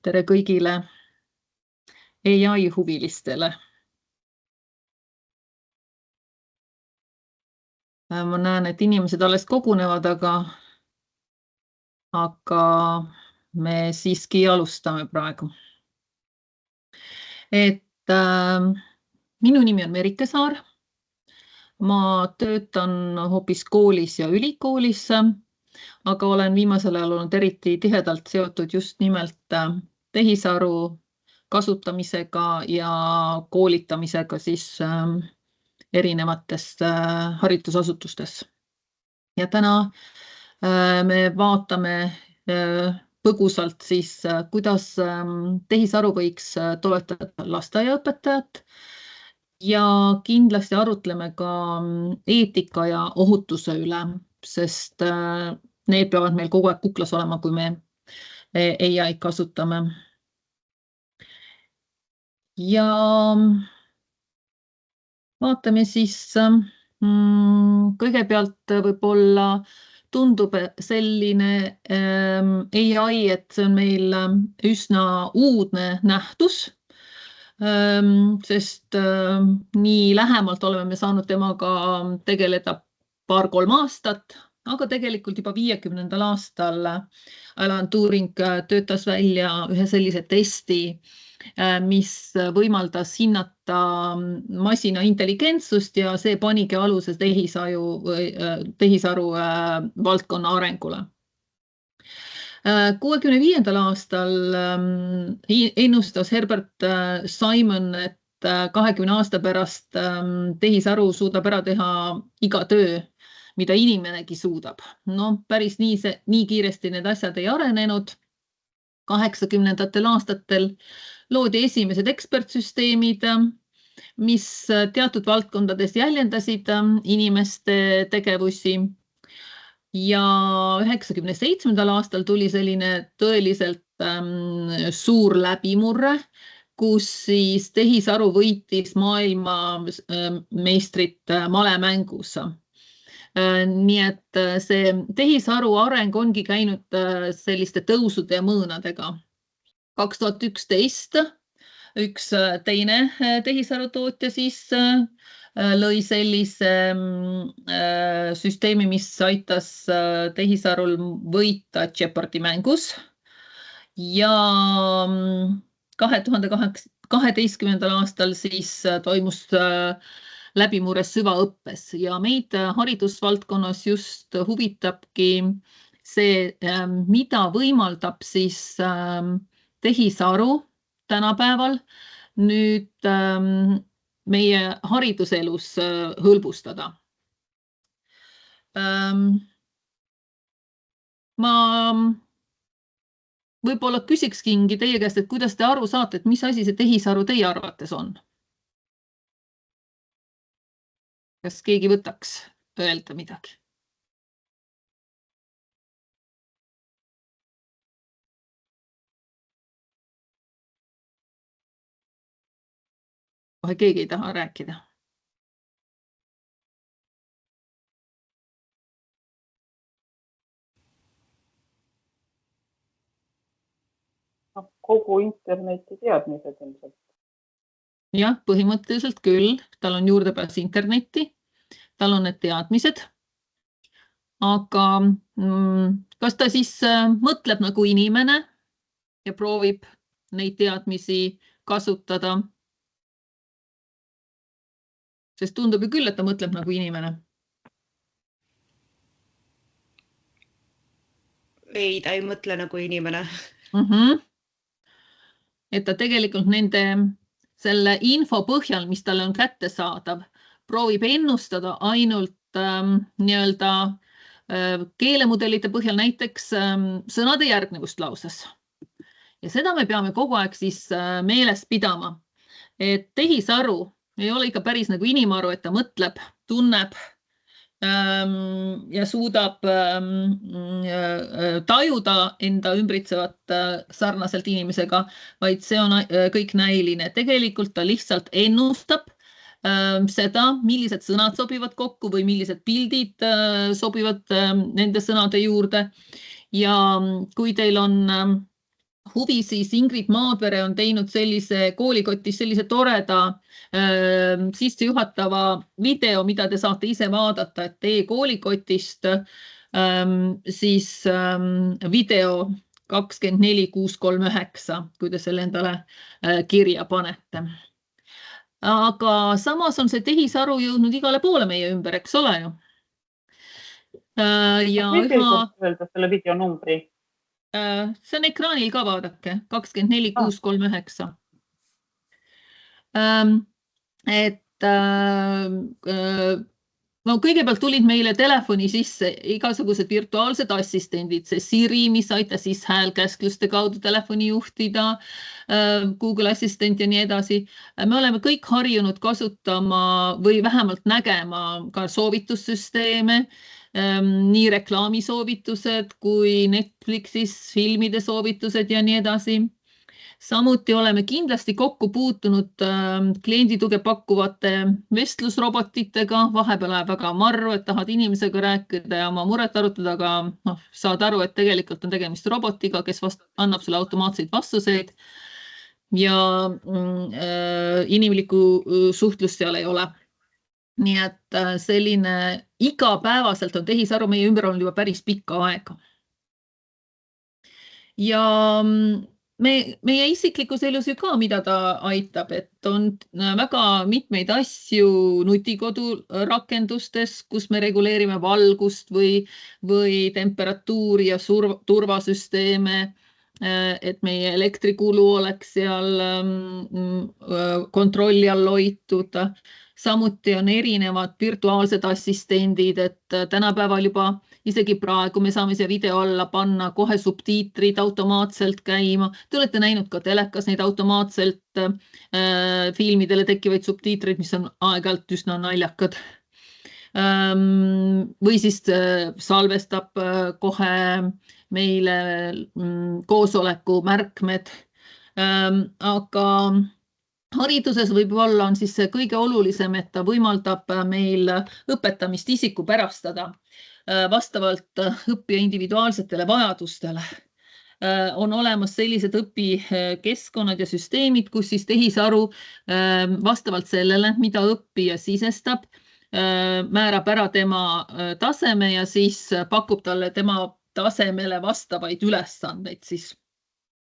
Tere kõigile AI huvilistele. Ma näen, et inimesed alles kogunevad, aga me siiski alustame praegu. Minu nimi on Merike Saar. Ma töötan hoopis koolis ja ülikoolis, aga olen viimasel ajal olnud eriti tihedalt seotud just nimelt tehisaru kasutamisega ja koolitamisega siis erinevates haridusasutustes. Ja täna me vaatame põgusalt siis, kuidas tehisaru võiks toetada lasteaiaõpetajat ja kindlasti arutleme ka eetika ja ohutuse üle, sest need peavad meil kogu aeg kuklas olema, kui me AI kasutame. Ja vaatame siis kõigepealt võib-olla tundub selline AI, et see on meil üsna uudne nähtus, sest nii lähemalt oleme me saanud temaga tegeleda 2-3 aastat, aga tegelikult juba 50. aastal Alan Turing töötas välja ühe sellise testi, mis võimaldas hinnata masina intelligentsust ja see panigi aluse tehisaru valdkonna arengule. 65. aastal ennustas Herbert Simon, et 20 aasta pärast tehisaru suudab ära teha iga töö, mida inimenegi suudab. No päris nii kiiresti need asjad ei arenenud. 80. aastatel loodi esimesed ekspertsüsteemid, mis teatud valdkondades jäljendasid inimeste tegevusi. Ja 97. aastal tuli selline tõeliselt suur läbimurre, kus siis tehisaru võitis maailma meistrit malemängus. Nii et see tehisaru areng ongi käinud selliste tõusude ja mõõnadega. 2011 üks teine tehisarutootja siis lõi sellise süsteemi, mis aitas tehisarul võita Jeopardy mängus. Ja 2012. aastal siis toimus läbimurre süvaõppes ja meid haridusvaldkonnas just huvitabki see, mida võimaldab siis tehisaru tänapäeval nüüd meie hariduselus hõlbustada. Ma võib-olla küsikski teie käest, et kuidas te aru saate, et mis asi see tehisaru teie arvates on? Kas keegi võtaks öelda midagi? Kohe keegi ei taha rääkida. Kogu interneti teadmised ilmselt. Jah, põhimõtteliselt küll. Tal on juurdepääs internetti, tal on need teadmised. Aga kas ta siis mõtleb nagu inimene ja proovib neid teadmisi kasutada? Sest tundub ju küll, et ta mõtleb nagu inimene. Ei, ta ei mõtle nagu inimene. Et ta tegelikult selle info põhjal, mis talle on kättesaadav, proovib ennustada ainult nii-öelda keelemudelite põhjal, näiteks sõnade järgnevust lauses. Ja seda me peame kogu aeg siis meeles pidama, et tehisaru ei ole ikka päris nagu inimaru, et ta mõtleb, tunneb ja suudab tajuda enda ümbritsevat sarnaselt inimesega, vaid see on kõik näiline. Tegelikult ta lihtsalt ennustab seda, millised sõnad sobivad kokku või millised pildid sobivad nende sõnade juurde. Ja kui teil on huvi, siis Ingrid Maapere on teinud sellise koolikotis sellise toreda sissejuhatava video, mida te saate ise vaadata, et e-koolikotist siis video 24,639, kui te selle endale kirja panete. Aga samas on see tehisaru jõudnud igale poole meie ümber, eks ole ju? Ja öelda selle video numbri? See on ekraanil ka, vaadake, 24,639. No kõigepealt tulid meile telefoni sisse igasugused virtuaalsed assistendid, see Siri, mis aitas siis häälkäskluste kaudu telefoni juhtida, Google Assistant ja nii edasi. Me oleme kõik harjunud kasutama või vähemalt nägema ka soovitussüsteeme, nii reklaamisoovitused kui Netflixis filmide soovitused ja nii edasi. Samuti oleme kindlasti kokku puutunud kliendituge pakkuvate vestlusrobotitega. Vahepeal läheb väga marru, et tahad inimesega rääkida ja oma muret arutada, aga saad aru, et tegelikult on tegemist robotiga, kes annab sulle automaatseid vastuseid ja inimlikku suhtlust seal ei ole. Nii et selline igapäevaselt on tehisaru meie ümber olnud juba päris pikka aega. Ja meie isiklikus elus ju ka, mida ta aitab, et on väga mitmeid asju nutikodu rakendustes, kus me reguleerime valgust või temperatuuri ja turvasüsteeme, et meie elektrikulu oleks seal kontrolli all hoitud. Samuti on erinevad virtuaalsed assistendid, et tänapäeval juba isegi praegu me saame siia video alla panna kohe subtiitrid automaatselt käima. Te olete näinud ka telekas neid automaatselt filmidele tekkivaid subtiitreid, mis on aeg-ajalt üsna naljakad. Või siis salvestab kohe meile koosoleku märkmed. Aga hariduses võib-olla on siis see kõige olulisem, et ta võimaldab meil õpetamist isikupärastada vastavalt õppija individuaalsetele vajadustele. On olemas sellised õpikeskkonnad ja süsteemid, kus siis tehisaru vastavalt sellele, mida õppija sisestab, määrab ära tema taseme ja siis pakub talle tema tasemele vastavaid ülesandeid siis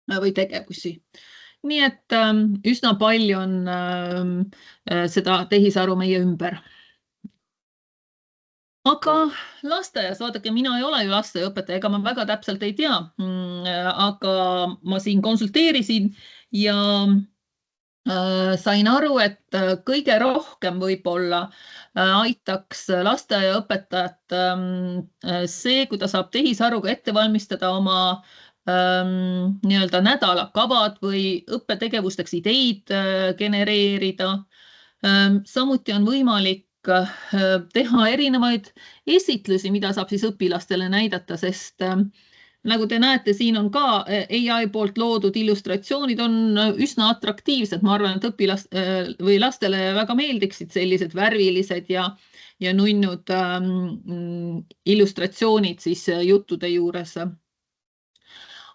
või tegevusi. Nii et üsna palju on seda tehisaru meie ümber. Aga lasteaias, vaadake, mina ei ole ju lasteaiaõpetaja, ega ma väga täpselt ei tea, aga ma siin konsulteerisin ja sain aru, et kõige rohkem võib-olla aitaks lasteaiaõpetajat see, kui ta saab tehisaruga ette valmistada oma nii-öelda nädalakavad või õppetegevusteks ideid genereerida. Samuti on võimalik teha erinevaid esitlusi, mida saab siis õpilastele näidata, sest nagu te näete, siin on ka AI poolt loodud illustratsioonid on üsna atraktiivsed. Ma arvan, et või lastele väga meeldiksid sellised värvilised ja nunnud illustratsioonid siis juttude juures.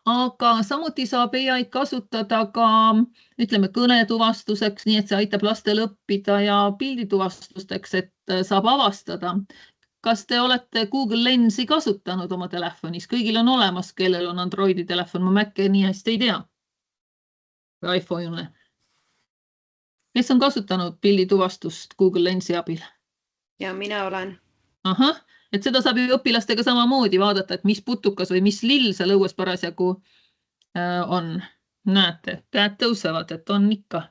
Aga samuti saab AI kasutada ka, ütleme, kõnetuvastuseks, nii et see aitab lastel õppida ja pildituvastusteks, et saab avastada. Kas te olete Google Lensi kasutanud oma telefonis? Kõigil on olemas, kellel on Androidi telefon. Ma Maci nii hästi ei tea. Või iPhone'ile. Kes on kasutanud pildituvastust Google Lensi abil? Ja mina olen. Ahah. Et seda saab ju õpilastega samamoodi vaadata, et mis putukas või mis lill seal õues parasjagu on. Näete, käed tõusevad, et on ikka.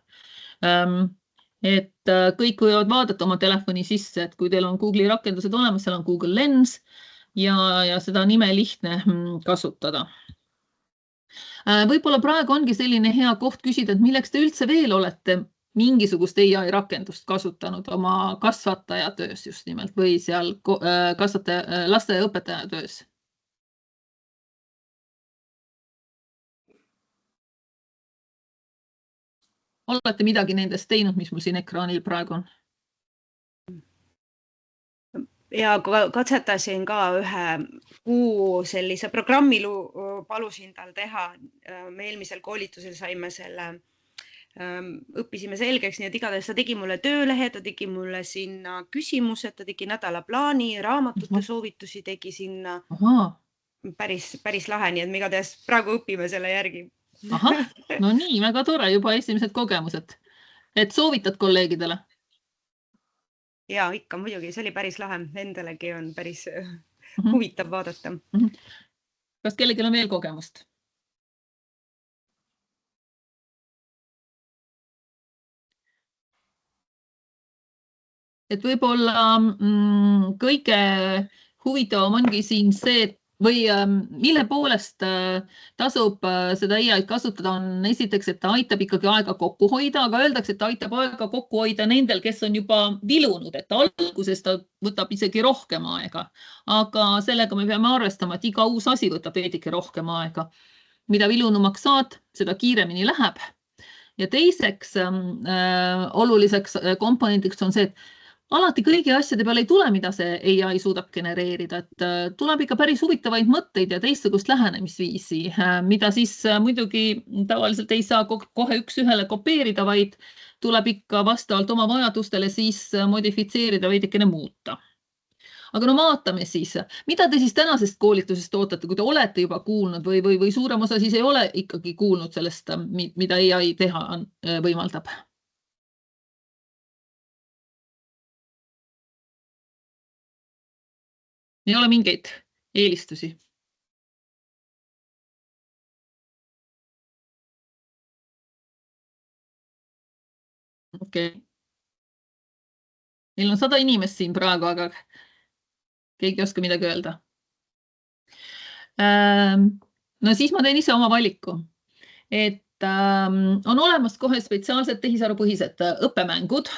Et kõik võivad vaadata oma telefoni sisse, et kui teil on Google'i rakendused olemas, seal on Google Lens ja seda nime lihtne kasutada. Võib-olla praegu ongi selline hea koht küsida, et milleks te üldse veel olete mingisugust AI rakendust kasutanud oma kasvataja töös just nimelt või seal lasteaiaõpetaja töös? Olete midagi nendest teinud, mis mul siin ekraanil praegu on? Ja katsetasin ka ühe kuu sellise programmi palusin tal teha. Me eelmisel koolitusel saime selle, õppisime selgeks, nii et igatahes ta tegi mulle töölehe, ta tegi mulle sinna küsimused, ta tegi nädalaplaani, raamatute soovitusi tegi sinna. Päris lahe, nii et me igatahes praegu õpime selle järgi. Ahah, no nii, väga tore, juba esimesed kogemused. Et soovitad kolleegidele? Ja ikka muidugi, see oli päris lahe. Endalegi on päris huvitav vaadata. Kas kellelgi on veel kogemust? Et võib-olla kõige huvitavam ongi siin see, või mille poolest tasub seda AI kasutada, on esiteks, et ta aitab ikkagi aega kokku hoida, aga öeldakse, et ta aitab aega kokku hoida nendel, kes on juba vilunud, et alguses ta võtab isegi rohkem aega. Aga sellega me peame arvestama, et iga uus asi võtab veidike rohkem aega. Mida vilunumaks saad, seda kiiremini läheb. Ja teiseks oluliseks komponendiks on see, et alati kõigi asjade peale ei tule, mida see AI suudab genereerida, et tuleb ikka päris huvitavaid mõtteid ja teistsugust lähenemisviisi, mida siis muidugi tavaliselt ei saa kohe üks-ühele kopeerida, vaid tuleb ikka vastavalt oma vajadustele siis modifitseerida, veidikene muuta. Aga no vaatame siis, mida te siis tänasest koolitusest ootate, kui te olete juba kuulnud või suurem osa siis ei ole ikkagi kuulnud sellest, mida AI teha võimaldab? Ei ole mingeid eelistusi. Okei. Meil on 100 inimest siin praegu, aga keegi ei oska midagi öelda. No siis ma teen ise oma valiku. Et on olemas kohe spetsiaalsed tehisarupõhised õppemängud,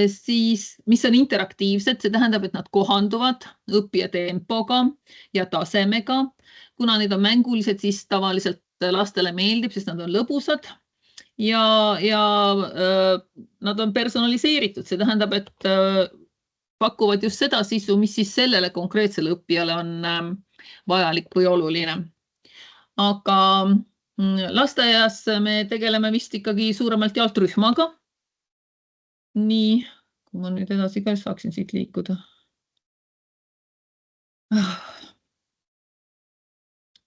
siis, mis on interaktiivsed, see tähendab, et nad kohanduvad õppija tempoga ja tasemega. Kuna need on mängulised, siis tavaliselt lastele meeldib, sest nad on lõbusad ja nad on personaliseeritud. See tähendab, et pakuvad just seda sisu, mis siis sellele konkreetsele õppijale on vajalik või oluline. Aga lasteaias me tegeleme vist ikkagi suuremalt jaolt rühmaga. Nii, kui ma nüüd edasi ka saaksin siit liikuda.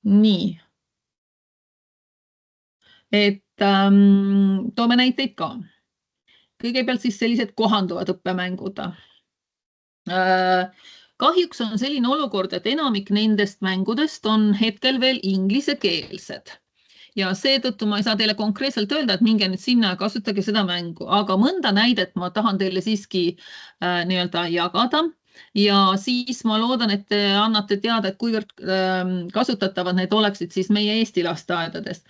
Nii. Et toome näiteid ka. Kõigepealt siis sellised kohanduvad õppemängud. Kahjuks on selline olukord, et enamik nendest mängudest on hetkel veel inglisekeelsed. Ja seetõttu ma ei saa teile konkreetselt öelda, et minge nüüd sinna ja kasutage seda mängu, aga mõnda näidet ma tahan teile siiski nii-öelda jagada ja siis ma loodan, et te annate teada, et kuivõrd kasutatavad need oleksid siis meie Eesti lasteaedades.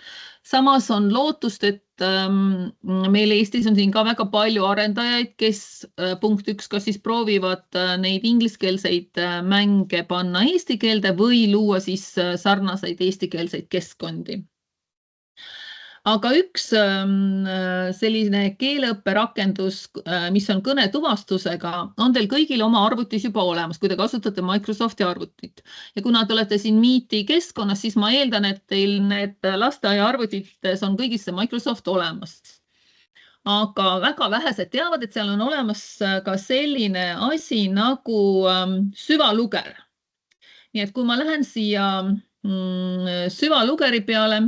Samas on lootust, et meil Eestis on siin ka väga palju arendajaid, kes punkt 1 kas siis proovivad neid ingliskeelseid mänge panna eesti keelde või luua siis sarnaseid eestikeelseid keskkondi. Aga üks selline keeleõpperakendus, mis on kõnetuvastusega, on teil kõigil oma arvutis juba olemas, kui te kasutate Microsofti arvutit. Ja kuna te olete siin Meeti keskkonnas, siis ma eeldan, et teil need lasteaia arvutites on kõigis see Microsoft olemas. Aga väga vähesed teavad, et seal on olemas ka selline asi nagu süvaluger. Nii et kui ma lähen siia süvalugeri peale,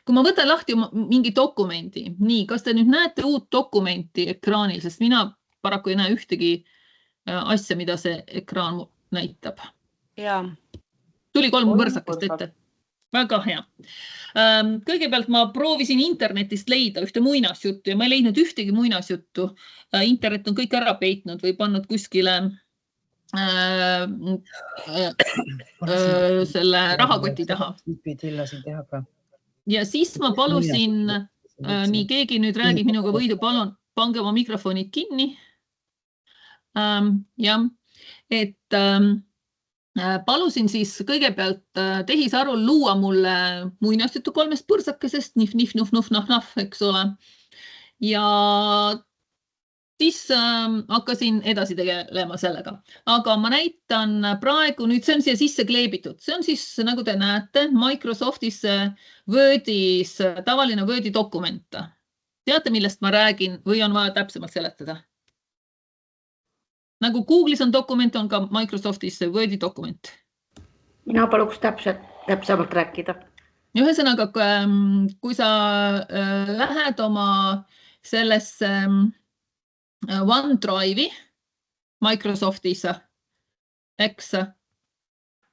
kui ma võtan lahti mingi dokumendi, nii, kas te nüüd näete uut dokumenti ekraanil, sest mina paraku ei näe ühtegi asja, mida see ekraan näitab. Ja. Tuli 3 põrsakest ette. Väga hea. Kõigepealt ma proovisin internetist leida ühte muinasjuttu ja ma ei leidnud ühtegi muinasjuttu. Internet on kõik ära peitnud või pannud kuskile selle rahakoti taha. Ja siis ma palusin, nii keegi nüüd räägib minuga võidu, palun pange oma mikrofonid kinni. Ja, et palusin siis kõigepealt tehisarul luua mulle muinasjutu 3 põrsakesest, nif, nif, nuf, nuf, naf, eks ole. Ja siis hakkasin edasi tegelema sellega. Aga ma näitan praegu, nüüd see on siia sisse kleebitud. See on siis, nagu te näete, Microsoftis Wordis, tavaline Wordi dokument. Teate, millest ma räägin või on vaja täpsemalt seletada? Nagu Google'is on dokument, on ka Microsoftis Wordi dokument. Mina paluks täpsemalt rääkida. Ühesõnaga, kui sa lähed oma sellesse OneDrive'i Microsoftis, eks,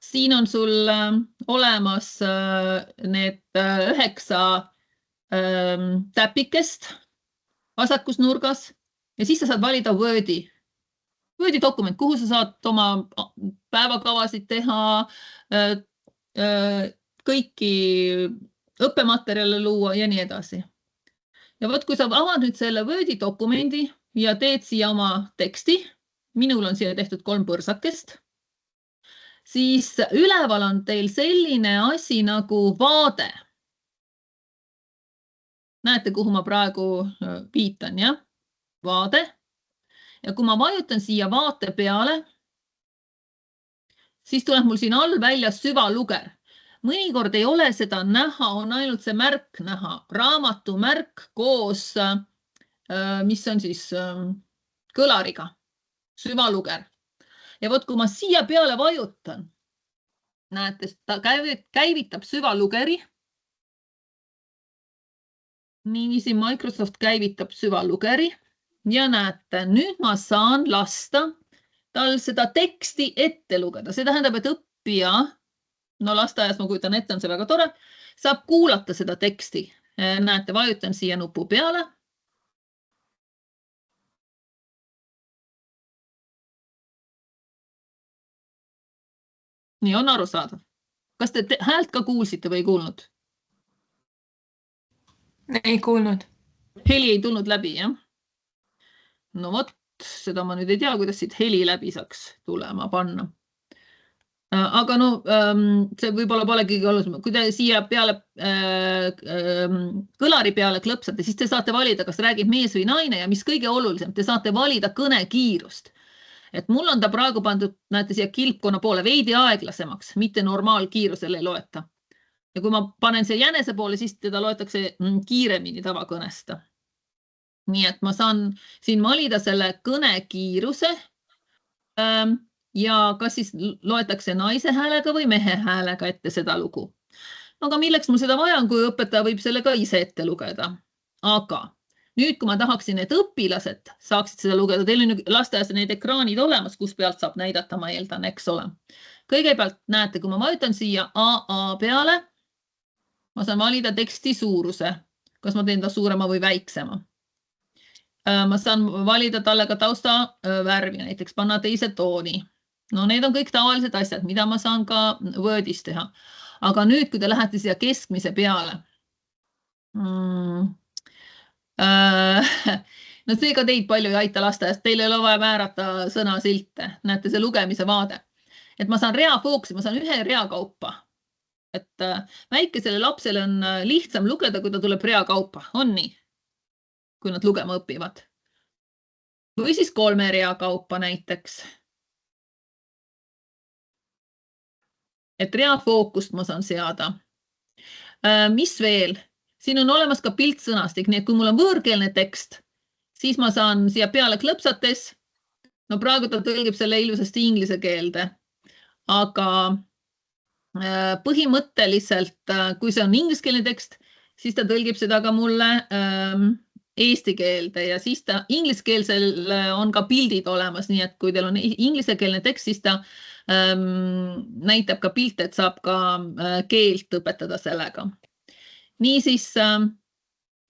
siin on sul olemas need 9 täpikest vasakus nurgas ja siis sa saad valida Wordi dokument, kuhu sa saad oma päevakavasid teha, kõiki õppematerjale luua ja nii edasi. Ja võt, kui sa avad nüüd selle Wordi dokumendi ja teed siia oma teksti, minul on siia tehtud 3 põrsakest, siis üleval on teil selline asi nagu vaade. Näete, kuhu ma praegu viitan, jah? Vaade. Ja kui ma vajutan siia vaate peale, siis tuleb mul siin all välja süvaluger. Mõnikord ei ole seda näha, on ainult see märk näha, raamatu märk koos, mis on siis kõlariga, süvaluger. Ja võt, kui ma siia peale vajutan, näete, ta käivitab süvalugeri. Niiviisi Microsoft käivitab süvalugeri ja näete, nüüd ma saan lasta tal seda teksti ette lugeda. See tähendab, et õppija, no lasteaias ma kujutan ette, on see väga tore, saab kuulata seda teksti. Näete, vajutan siia nupu peale. Nii on aru saada. Kas te häält ka kuulsite või ei kuulnud? Ei kuulnud. Heli ei tulnud läbi, jah? No vot, seda ma nüüd ei tea, kuidas siit heli läbi saaks tulema panna. Aga no, see võib-olla polegi olulisem. Kui te siia peale, kõlari peale klõpsate, siis te saate valida, kas räägib mees või naine ja mis kõige olulisem, te saate valida kõnekiirust. Et mul on ta praegu pandud, näete, siia kilpkonna poole veidi aeglasemaks, mitte normaalkiirusel ei loeta. Ja kui ma panen see jänese poole, siis teda loetakse kiiremini tavakõnesta. Nii et ma saan siin valida selle kõnekiiruse ja kas siis loetakse naise häälega või mehe häälega ette seda lugu. Aga milleks mul seda vaja on, kui õpetaja võib selle ka ise ette lugeda. Aga nüüd, kui ma tahaksin, et õpilased saaksid seda lugeda, teil on lasteaias need ekraanid olemas, kus pealt saab näidata, ma eeldan, eks ole. Kõigepealt näete, kui ma vajutan siia AA peale, ma saan valida teksti suuruse. Kas ma teen ta suurema või väiksema? Ma saan valida talle ka tausta värvi, näiteks panna teise tooni. No need on kõik tavalised asjad, mida ma saan ka Wordis teha. Aga nüüd, kui te lähete siia keskmise peale, no see ka teid palju ei aita lasteaiast, teil ei ole vaja määrata sõnasilte, näete see lugemise vaade. Et ma saan reafookusi, ma saan ühe rea kaupa. Et väikesele lapsele on lihtsam lugeda, kui ta tuleb rea kaupa, on nii? Kui nad lugema õpivad. Või siis 3 rea kaupa näiteks. Et reafookust ma saan seada. Mis veel? Siin on olemas ka piltsõnastik, nii et kui mul on võõrkeelne tekst, siis ma saan siia peale klõpsates, no praegu ta tõlgib selle ilusasti inglise keelde, aga põhimõtteliselt, kui see on ingliskeelne tekst, siis ta tõlgib seda ka mulle eesti keelde ja siis ta ingliskeelsel on ka pildid olemas, nii et kui teil on inglisekeelne tekst, siis ta näitab ka pilte, et saab ka keelt õpetada sellega. Niisiis,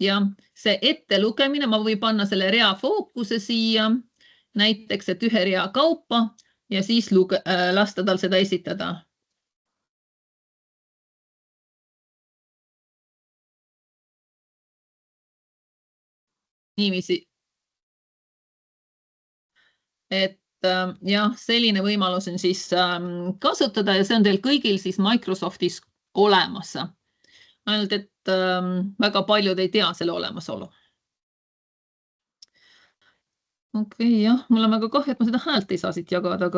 ja see ette lugemine, ma võin panna selle rea fookuse siia, näiteks, et ühe rea kaupa ja siis lasta tal seda esitada. Niiviisi. Et jah, selline võimalus on siis kasutada ja see on teil kõigil siis Microsoftis olemas. Ainult, et väga paljud ei tea selle olemasolu. okei, jah, mul on väga kahju, et ma seda häält ei saa siit jagada,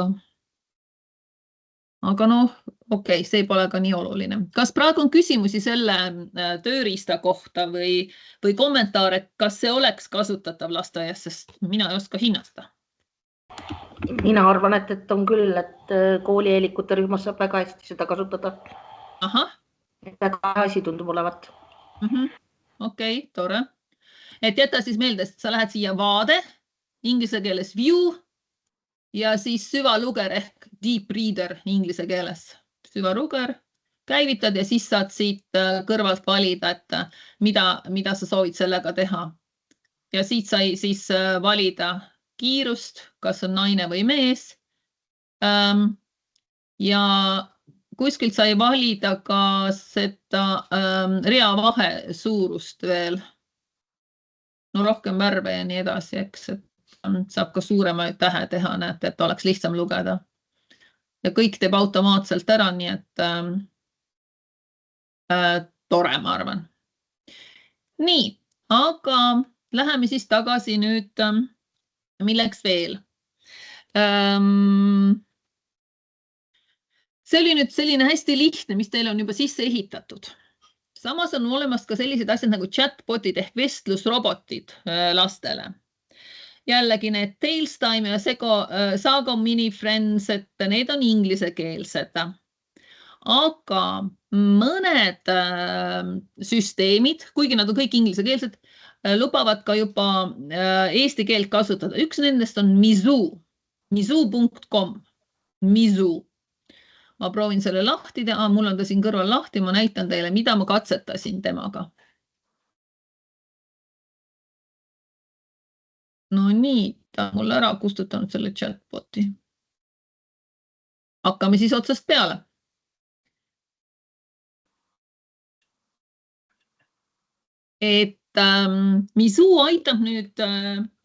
aga noh, okei, see pole ka nii oluline. Kas praegu on küsimusi selle tööriista kohta või kommentaar, et kas see oleks kasutatav lasteaias, sest mina ei oska hinnata? Mina arvan, et on küll, et koolieelikute rühmas saab väga hästi seda kasutada. Ahah. Väga asi tundub olevat. Okei, tore. Et jäta siis meelde, et sa lähed siia vaade, inglise keeles view ja siis süvaluger ehk deep reader inglise keeles. Süvaluger käivitad ja siis saad siit kõrvalt valida, et mida sa soovid sellega teha. Ja siit sai siis valida kiirust, kas on naine või mees. Ja kuskilt sai valida ka seda reavahe suurust veel. No rohkem värve ja nii edasi, eks, et saab ka suuremaid tähe teha, näete, et oleks lihtsam lugeda. Ja kõik teeb automaatselt ära, nii et tore, ma arvan. Nii, aga läheme siis tagasi nüüd, milleks veel. See oli nüüd selline hästi lihtne, mis teil on juba sisse ehitatud. Samas on olemas ka sellised asjad nagu chatbotid ehk vestlusrobotid lastele. Jällegi need Tailstime ja Sago Mini Friends, et need on inglisekeelsed. Aga mõned süsteemid, kuigi nad on kõik inglisekeelsed, lubavad ka juba eesti keelt kasutada. Üks nendest on Mizu, mizu.com, Mizu. Ma proovin selle lahti teha, mul on ta siin kõrval lahti, ma näitan teile, mida ma katsetasin temaga. No nii, ta on mul ära kustutanud selle chatboti. Hakkame siis otsast peale. Et Mizu aitab nüüd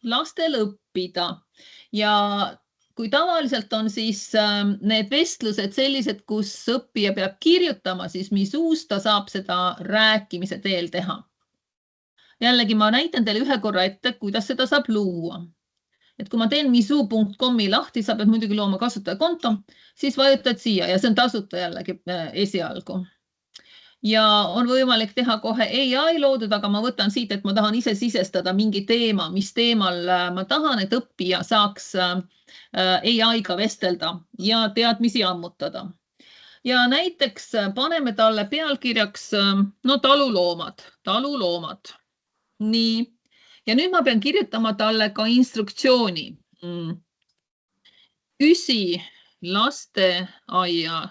lastel õppida ja kui tavaliselt on siis need vestlused sellised, kus õppija peab kirjutama, siis Mizust ta saab seda rääkimise teel teha. Jällegi ma näitan teile ühe korra ette, kuidas seda saab luua. Et kui ma teen mizu.com-i lahti, sa pead muidugi looma kasutajakonto, siis vajutad siia ja see on tasuta jällegi esialgu. Ja on võimalik teha kohe AI loodud, aga ma võtan siit, et ma tahan ise sisestada mingi teema, mis teemal ma tahan, et õppija saaks AI-ga vestelda ja teadmisi ammutada. Ja näiteks paneme talle pealkirjaks taluloomad. Nii. Ja nüüd ma pean kirjutama talle ka instruktsiooni. Küsi lasteaia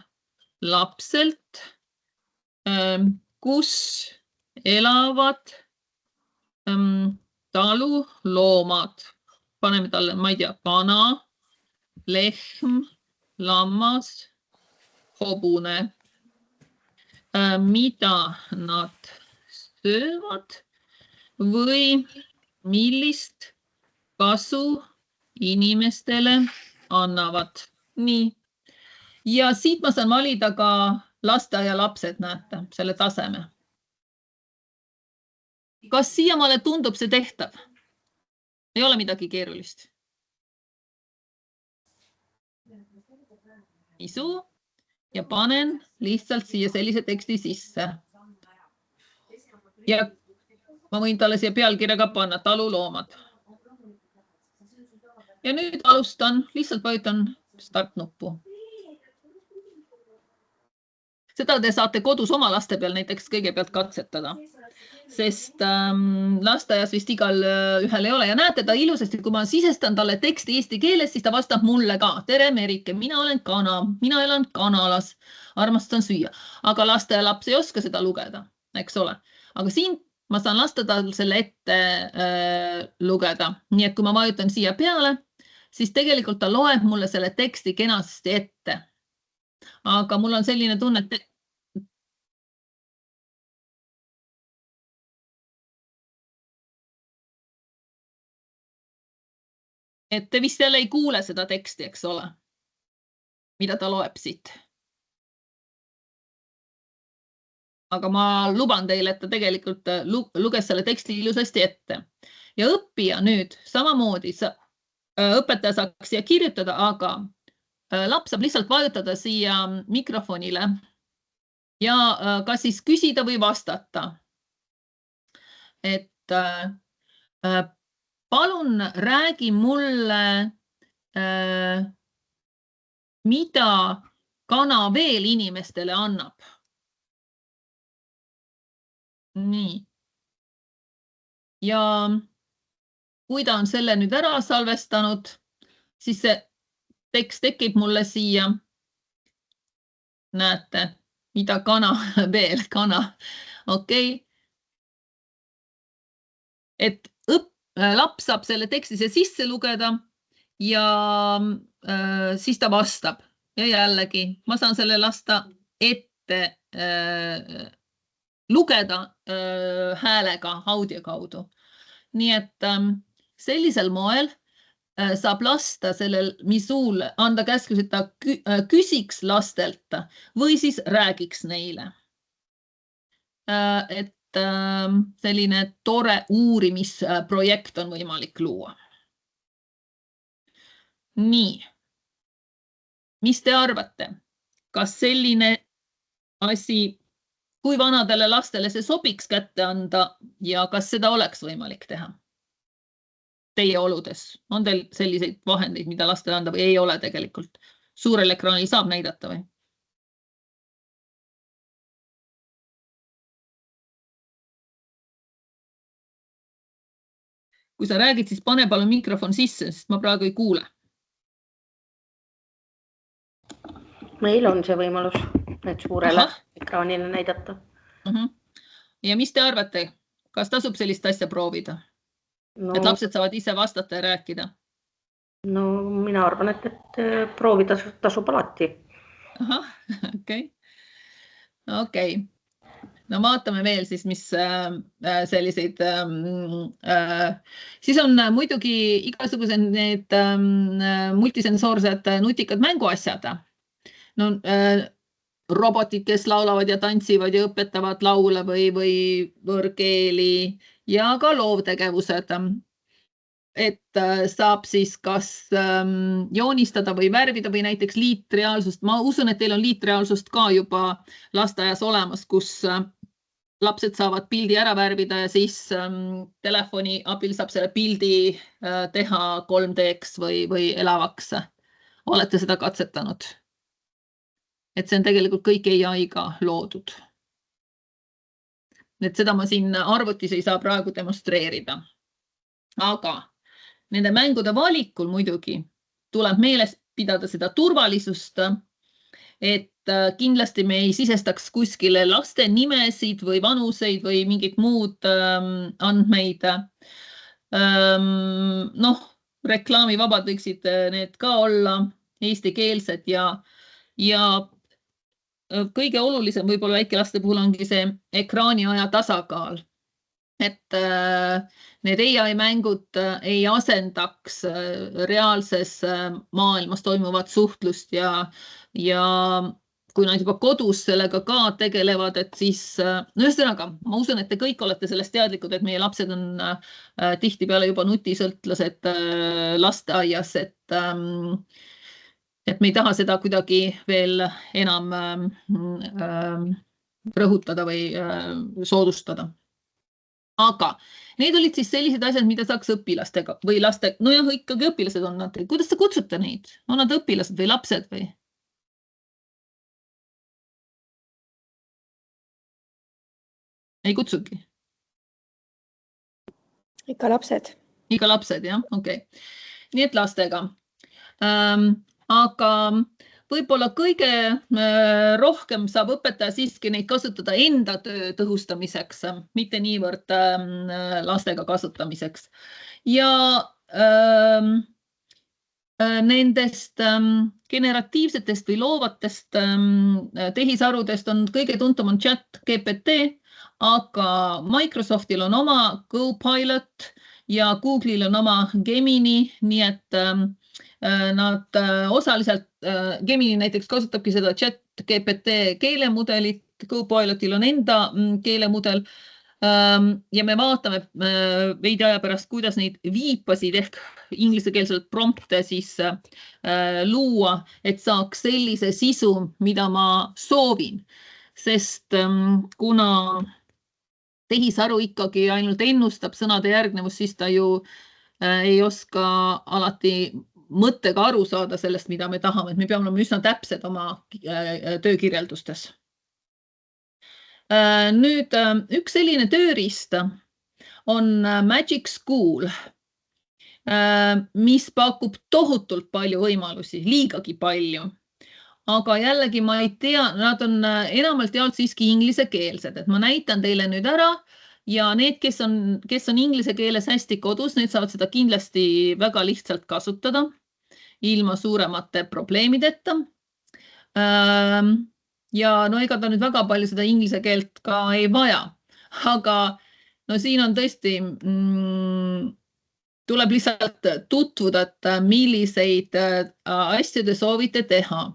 lapselt, kus elavad taluloomad. Paneme talle, ma ei tea, kana, lehm, lammas, hobune. Mida nad söövad või millist kasu inimestele annavad. Nii. Ja siit ma saan valida ka lasteaia lapsed, näete, selle taseme. Kas siiamaale tundub see tehtav? Ei ole midagi keerulist. Isu ja panen lihtsalt siia sellise teksti sisse. Ja ma võin talle siia pealkirja ka panna, taluloomad. Ja nüüd alustan, lihtsalt vajutan start-nuppu. Seda te saate kodus oma laste peal näiteks kõigepealt katsetada, sest lasteaias vist igal ühel ei ole. Ja näete ta ilusasti, kui ma sisestan talle teksti eesti keeles, siis ta vastab mulle ka. Tere Merike, mina olen kana, mina elan kanalas, armastan süüa. Aga lasteaia laps ei oska seda lugeda, eks ole. Aga siin ma saan lasta tal selle ette lugeda. Nii et kui ma vajutan siia peale, siis tegelikult ta loeb mulle selle teksti kenasti ette. Aga mul on selline tunne, et te vist jälle ei kuule seda teksti, eks ole, mida ta loeb siit. Aga ma luban teile, et ta tegelikult luges selle teksti ilusasti ette. Ja õppija nüüd samamoodi õpetaja saaks siia kirjutada, aga laps saab lihtsalt vajutada siia mikrofonile ja kas siis küsida või vastata. Et palun räägi mulle, mida kana veel inimestele annab. Nii. Ja kui ta on selle nüüd ära salvestanud, siis see tekst tekib mulle siia. Näete, mida kana veel, kana. Okei. Et laps saab selle teksti sisse lugeda ja siis ta vastab. Ja jällegi, ma saan selle lasta ette lugeda häälega audio kaudu. Nii et sellisel moel saab lasta sellel Misuul anda käskus, et ta küsiks lastelt või siis räägiks neile. Et selline tore uurimisprojekt on võimalik luua. Nii. Mis te arvate? Kas selline asi, kui vanadele lastele see sobiks kätte anda ja kas seda oleks võimalik teha? Teie oludes. On teil selliseid vahendeid, mida lastele anda või ei ole tegelikult? Suurel ekraanil saab näidata või? Kui sa räägid, siis pane palun mikrofon sisse, sest ma praegu ei kuule. Meil on see võimalus, et suurele ekraanile näidata. Ja mis te arvate, kas tasub sellist asja proovida? No, et lapsed saavad ise vastata ja rääkida? No mina arvan, et proovida tasub alati. Okei. No vaatame veel siis, mis selliseid, siis on muidugi igasugused need multisensoorsed nutikad mänguasjad. No, robotid, kes laulavad ja tantsivad ja õpetavad laule või võõrkeeli ja ka loovtegevused. Et saab siis kas joonistada või värvida või näiteks liitreaalsust. Ma usun, et teil on liitreaalsust ka juba lasteaias olemas, kus lapsed saavad pildi ära värvida ja siis telefoni abil saab selle pildi teha 3D-ks või elavaks. Olete seda katsetanud? Et see on tegelikult kõik AI-ga loodud. Et seda ma siin arvutis ei saa praegu demonstreerida. Aga nende mängude valikul muidugi tuleb meeles pidada seda turvalisust, et kindlasti me ei sisestaks kuskile laste nimesid või vanuseid või mingid muud andmeid. Noh, reklaamivabad võiksid need ka olla eestikeelsed ja kõige olulisem võib-olla väikelaste puhul ongi see ekraaniaja tasakaal. Et need AI-mängud ei asendaks reaalses maailmas toimuvat suhtlust ja kui nad juba kodus sellega ka tegelevad, et siis, no ühesõnaga, ma usun, et te kõik olete sellest teadlikud, et meie lapsed on tihtipeale juba nutisõltlased lasteaias, et me ei taha seda kuidagi veel enam rõhutada või soodustada. Aga need olid siis sellised asjad, mida saaks õpilastega või laste, no jah, ikkagi õpilased on nad. Kuidas te kutsute neid? On nad õpilased või lapsed või? Ei kutsugi? Ikka lapsed. Ikka lapsed, jah, okei. Nii et lastega. Aga võib-olla kõige rohkem saab õpetaja siiski neid kasutada enda töö tõhustamiseks, mitte niivõrd lastega kasutamiseks. Ja nendest generatiivsetest või loovatest tehisarudest on kõige tuntum on ChatGPT, aga Microsoftil on oma Copilot ja Google'il on oma Gemini, nii et nad osaliselt, Gemini näiteks kasutabki seda ChatGPT keelemudelit, Copilotil on enda keelemudel. ja me vaatame veidi aja pärast, kuidas neid viipasid ehk inglisekeelselt prompte siis luua, et saaks sellise sisu, mida ma soovin. Sest kuna tehisaru ikkagi ainult ennustab sõnade järgnevust, siis ta ju ei oska alati mõttega aru saada sellest, mida me tahame, et me peame olema üsna täpsed oma töökirjeldustes. Nüüd üks selline tööriist on Magic School, mis pakub tohutult palju võimalusi, liigagi palju. Aga jällegi ma ei tea, nad on enamalt jaolt siiski inglisekeelsed, et ma näitan teile nüüd ära ja need, kes on inglise keeles hästi kodus, need saavad seda kindlasti väga lihtsalt kasutada ilma suuremate probleemideta. Ja no ega ta nüüd väga palju seda inglise keelt ka ei vaja, aga no siin on tõesti, tuleb lihtsalt tutvuda, et milliseid asju te soovite teha.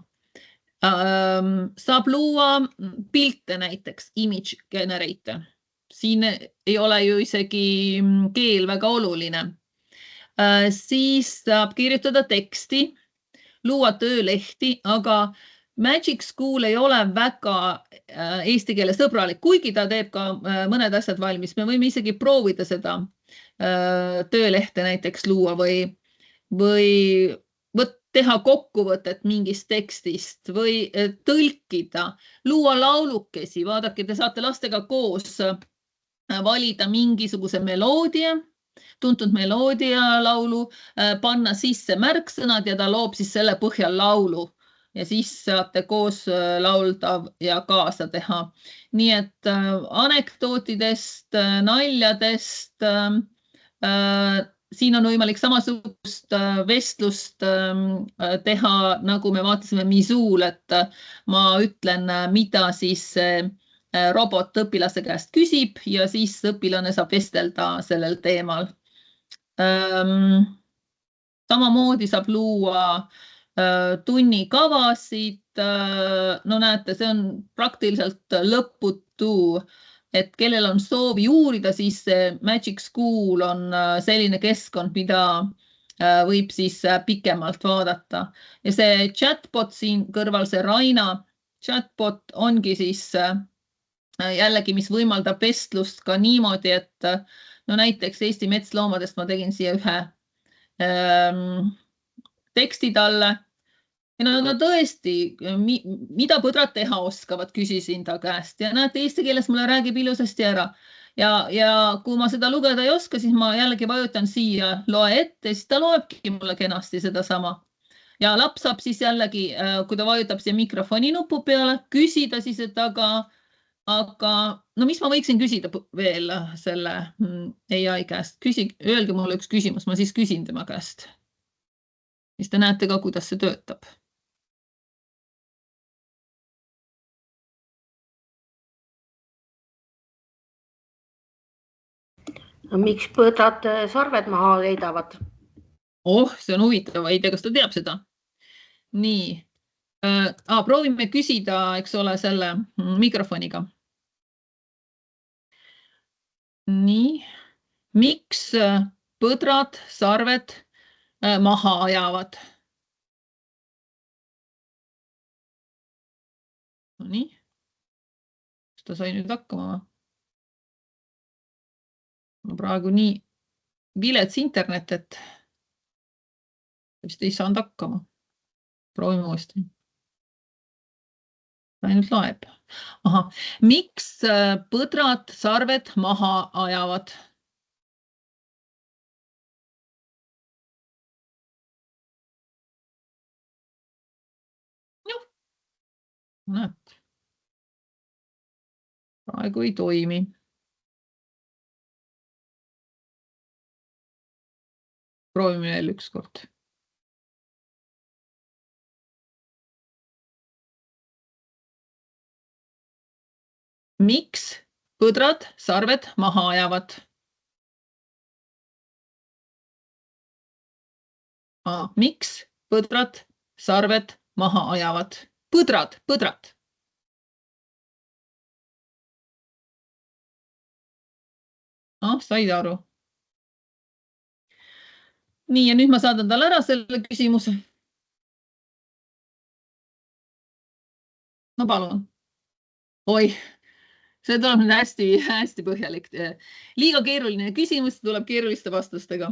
Saab luua pilte näiteks, image generator. Siin ei ole ju isegi keel väga oluline. Siis saab kirjutada teksti, luua töölehti, aga Magic School ei ole väga eesti keele sõbralik, kuigi ta teeb ka mõned asjad valmis. Me võime isegi proovida seda töölehte näiteks luua või teha kokkuvõtet mingist tekstist või tõlkida, luua laulukesi. Vaadake, te saate lastega koos valida mingisuguse meloodia, tuntud meloodia laulu, panna sisse märksõnad ja ta loob siis selle põhjal laulu ja siis saate koos laulda ja kaasa teha. Nii et anekdootidest, naljadest, siin on võimalik samasugust vestlust teha, nagu me vaatasime Mizuul, et ma ütlen, mida siis robot õpilase käest küsib ja siis õpilane saab vestelda sellel teemal. Samamoodi saab luua tunnikavasid. No näete, see on praktiliselt lõputu. Et kellel on soovi uurida, siis Magic School on selline keskkond, mida võib siis pikemalt vaadata. Ja see chatbot siin kõrval, see Raina chatbot ongi siis jällegi, mis võimaldab vestlust ka niimoodi, et no näiteks Eesti metsloomadest ma tegin siia ühe teksti talle. No tõesti, mida põdrad teha oskavad, küsisin ta käest ja näete, eesti keeles mulle räägib ilusasti ära. Ja kui ma seda lugeda ei oska, siis ma jällegi vajutan siia loe ette, siis ta loebki mulle kenasti seda sama. Ja laps saab siis jällegi, kui ta vajutab siia mikrofoni nupu peale, küsida siis, et aga no mis ma võiksin küsida veel selle AI käest? Öelge mulle üks küsimus, ma siis küsin tema käest. Siis te näete ka, kuidas see töötab. Miks põdrad sarved maha heidavad? See on huvitav, ei tea, kas ta teab seda. Nii, proovime küsida, eks ole, selle mikrofoniga. Nii, miks põdrad sarved maha ajavad? Nii, kas ta sai nüüd hakkama? No praegu nii vilets internet, et vist ei saanud hakkama. Proovime uuesti. Ainult loeb. Miks põdrad sarved maha ajavad? Noh, näed. Praegu ei toimi. Proovime veel üks kord. Miks põdrad sarved maha ajavad? Miks põdrad sarved maha ajavad? Põdrad. Said aru. Nii, ja nüüd ma saadan talle ära selle küsimuse. No palun. Oi, see tuleb nüüd hästi põhjalik. Liiga keeruline küsimus, tuleb keeruliste vastustega.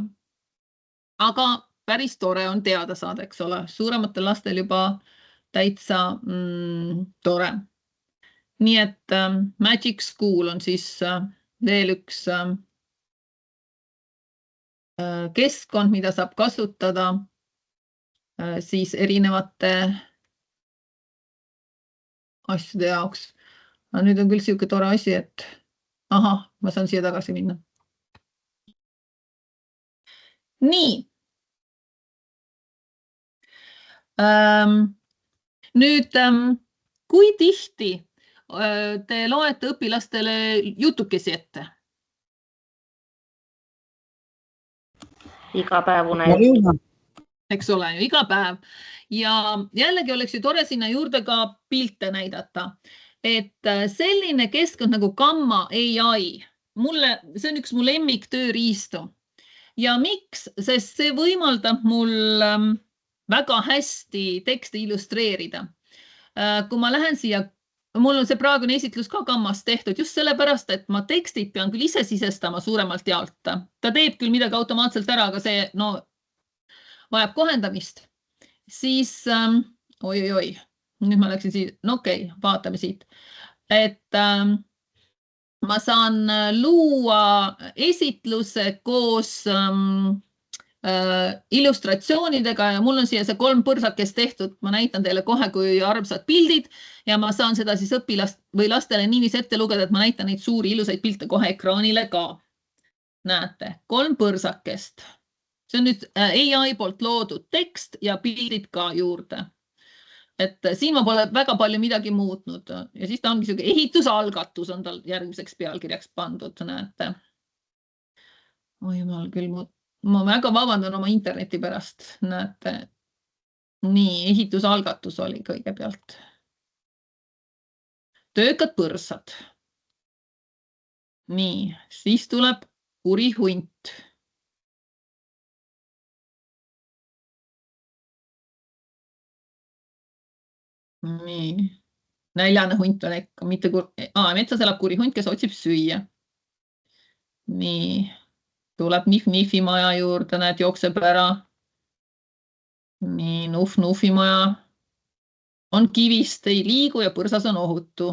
Aga päris tore on teada saada, eks ole. Suurematel lastel juba täitsa tore. Nii et Magic School on siis veel üks keskkond, mida saab kasutada siis erinevate asjade jaoks. Nüüd on küll siuke tore asi, et ma saan siia tagasi minna. Nii. Nüüd, kui tihti te loete õpilastele jutukesi ette? Iga päevune. Eks ole ju, iga päev. Ja jällegi oleks ju tore sinna juurde ka pilte näidata. Et selline keskkond nagu Gamma AI, see on üks mu lemmik tööriistu. Ja miks? Sest see võimaldab mul väga hästi teksti illustreerida. Kui ma lähen siia, mul on see praegune esitlus ka Gammas tehtud just sellepärast, et ma tekstid pean küll ise sisestama suuremalt jaolt. Ta teeb küll midagi automaatselt ära, aga see vajab kohendamist. Siis, oi, nüüd ma läksin siit, okei, vaatame siit. Et ma saan luua esitluse koos illustratsioonidega ja mul on siia see 3 põrsakest tehtud. Ma näitan teile kohe, kui armsad pildid ja ma saan seda siis lastele niiviisi ette lugeda, et ma näitan neid suuri ilusaid pilte kohe ekraanile ka. Näete, 3 põrsakest. See on nüüd AI poolt loodud tekst ja pildid ka juurde. Et siin ma pole väga palju midagi muutnud ja siis ta ongi selline ehitusalgatus on tal järgmiseks pealkirjaks pandud, näete. Oi jumal küll, ma väga vabandan oma interneti pärast, näete. Nii, ehitusalgatus oli kõigepealt. Töökad põrsad. Nii, siis tuleb kuri hunt. Nii, näljane hunt on ikka, mitte metsas elab kuri hunt, kes otsib süüa. Nii, tuleb Nif-Nifi maja juurde, näed, jookseb ära. Nii, Nuf-Nufi maja on kivist, ei liigu ja põrsas on ohutu.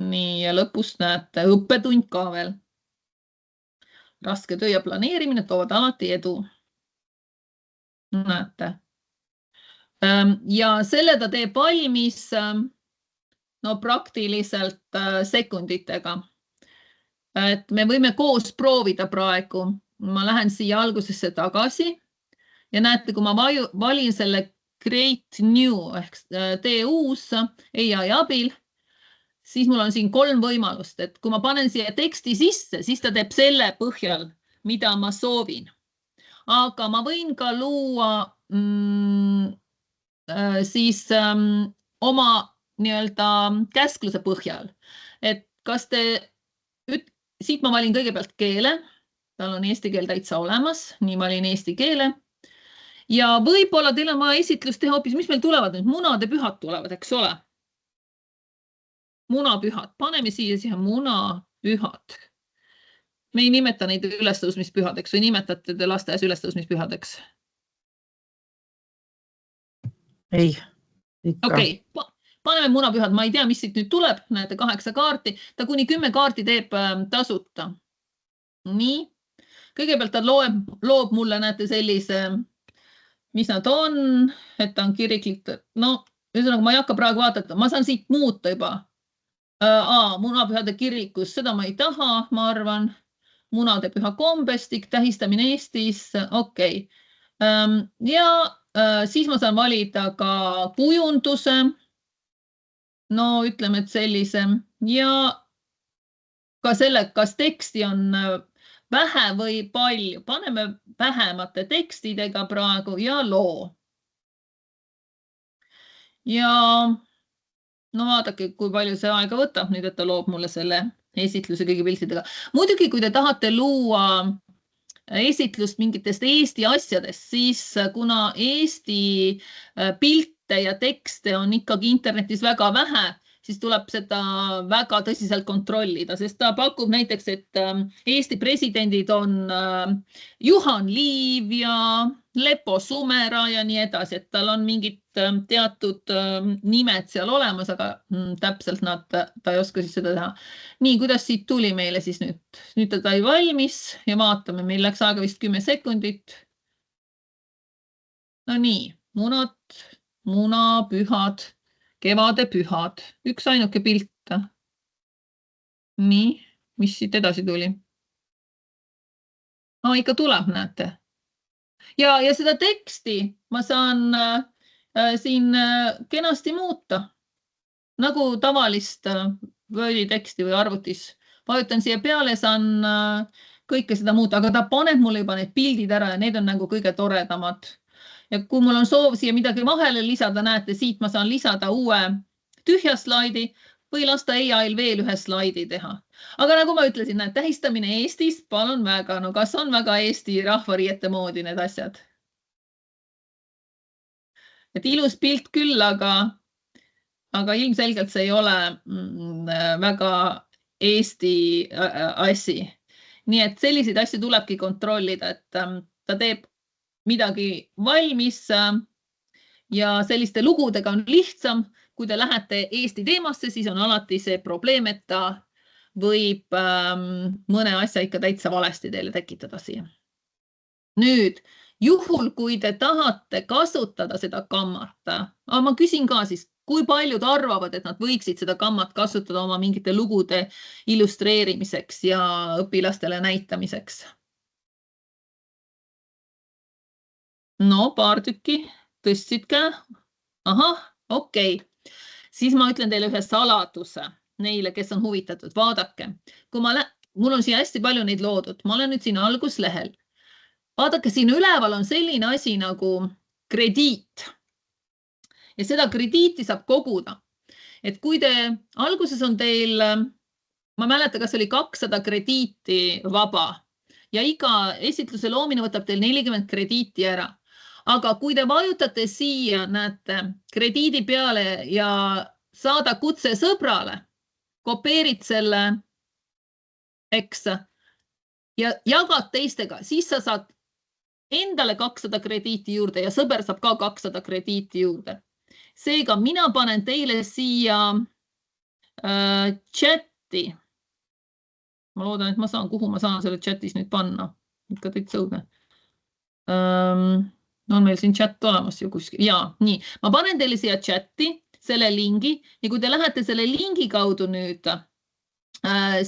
Nii, ja lõpust näete, õppetund ka veel. Raske töö ja planeerimine toovad alati edu. Näete. Ja selle ta teeb valmis praktiliselt sekunditega. Et me võime koos proovida praegu. Ma lähen siia algusesse tagasi ja näete, kui ma valin selle Create New ehk tee uus AI abil, siis mul on siin 3 võimalust. Et kui ma panen siia teksti sisse, siis ta teeb selle põhjal, mida ma soovin. Aga ma võin ka luua siis oma nii-öelda käskluse põhjal. Et kas siit ma valin kõigepealt keele, tal on eesti keel täitsa olemas, nii valin eesti keele. Ja võib-olla teil on vaja esitlust teha hoopis, mis meil tulevad nüüd, munade pühad tulevad, eks ole? Munapühad, paneme siia munapühad. Me ei nimeta neid ülestõusmispühadeks või nimetate te lasteaias ülestõusmispühadeks? Ei. Okei, paneme munapühad, ma ei tea, mis siit nüüd tuleb, näete 8 kaarti, ta kuni 10 kaarti teeb tasuta. Nii, kõigepealt ta loob mulle, näete sellise, mis nad on, et ta on kiriklik, ühesõnaga ma ei hakka praegu vaatama, ma saan siit muuta juba. Munapühade kirikus, seda ma ei taha, ma arvan, munade püha kombestik, tähistamine Eestis, okei. Ja siis ma saan valida ka kujunduse, ütleme, et sellise ja ka selle, kas teksti on vähe või palju. Paneme vähemate tekstidega praegu ja loo. Ja vaadake, kui palju see aega võtab nüüd, et ta loob mulle selle esitluse kõigi piltidega. Muidugi, kui te tahate luua esitlust mingitest Eesti asjadest, siis kuna Eesti pilte ja tekste on ikkagi internetis väga vähe, siis tuleb seda väga tõsiselt kontrollida, sest ta pakub näiteks, et Eesti presidendid on Juhan Liiv ja Lepo Sumera ja nii edasi, et tal on mingid teatud nimed seal olemas, aga täpselt ta ei oska siis seda teha. Nii, kuidas siit tuli meile siis nüüd? Nüüd ta sai valmis ja vaatame, meil läks aega vist 10 sekundit. No nii, munapühad. Kevadepühad. Üks ainuke pilt. Nii, mis siit edasi tuli? Ikka tuleb, näete. Ja seda teksti ma saan siin kenasti muuta. Nagu tavalist Wordi teksti või arvutis. Vajutan siia peale, saan kõike seda muuta, aga ta paneb mulle juba need pildid ära ja need on nagu kõige toredamad. Ja kui mul on soov siia midagi vahele lisada, näete, siit ma saan lisada uue tühja slaidi või lasta AI-l veel ühe slaidi teha. Aga nagu ma ütlesin, näed, tähistamine Eestis, palun väga, no kas on väga Eesti rahvariiete moodi need asjad? Et ilus pilt küll, aga ilmselgelt see ei ole väga Eesti asi. Nii et selliseid asju tulebki kontrollida, et ta teeb midagi valmis ja selliste lugudega on lihtsam. Kui te lähete Eesti teemasse, siis on alati see probleem, et ta võib mõne asja ikka täitsa valesti teile tekitada siia. Nüüd, juhul kui te tahate kasutada seda kammat, ma küsin ka siis, kui paljud arvavad, et nad võiksid seda kammat kasutada oma mingite lugude illustreerimiseks ja õpilastele näitamiseks? No, paar tükki tõstsid käe. Ahah, okei. Siis ma ütlen teile ühe saladuse neile, kes on huvitatud. Vaadake, kui mul on siia hästi palju neid loodud. Ma olen nüüd siin alguslehel. Vaadake, siin üleval on selline asi nagu krediit. Ja seda krediiti saab koguda. Et kui alguses on teil, ma mäletan, kas oli 200 krediiti vaba ja iga esitluse loomine võtab teil 40 krediiti ära. Aga kui te vajutate siia, näete, krediidi peale ja saada kutse sõbrale, kopeerid selle, eks, ja jagad teistega, siis sa saad endale 200 krediiti juurde ja sõber saab ka 200 krediiti juurde. Seega mina panen teile siia chati. Ma loodan, et ma saan, kuhu ma saan selle chatis nüüd panna. Ikka teid sõudne. On meil siin chat olemas ju kuskil. Jaa, nii. Ma panen teile siia chati selle lingi ja kui te lähete selle lingi kaudu nüüd,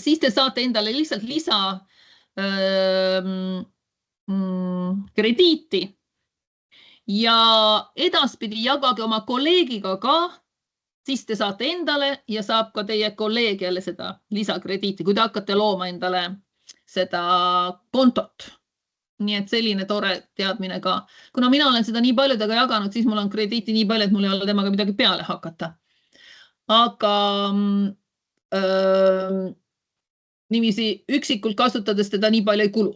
siis te saate endale lihtsalt lisa krediiti ja edaspidi jagage oma kolleegiga ka, siis te saate endale ja saab ka teie kolleeg jälle seda lisakrediiti, kui te hakkate looma endale seda kontot. Nii et selline tore teadmine ka. Kuna mina olen seda nii paljudega jaganud, siis mul on krediiti nii palju, et mul ei ole temaga midagi peale hakata. Aga niiviisi üksikult kasutades teda nii palju ei kulu.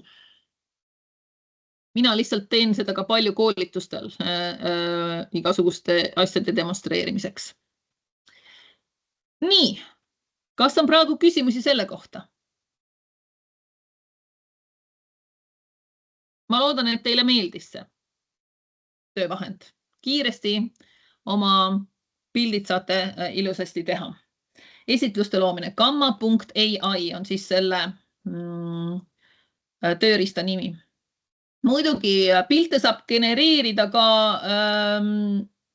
Mina lihtsalt teen seda ka palju koolitustel igasuguste asjade demonstreerimiseks. Nii, kas on praegu küsimusi selle kohta? Ma loodan, et teile meeldis see töövahend. Kiiresti oma pildid saate ilusasti teha. Esitluste loomine gamma.ai on siis selle tööriista nimi. Muidugi pilte saab genereerida ka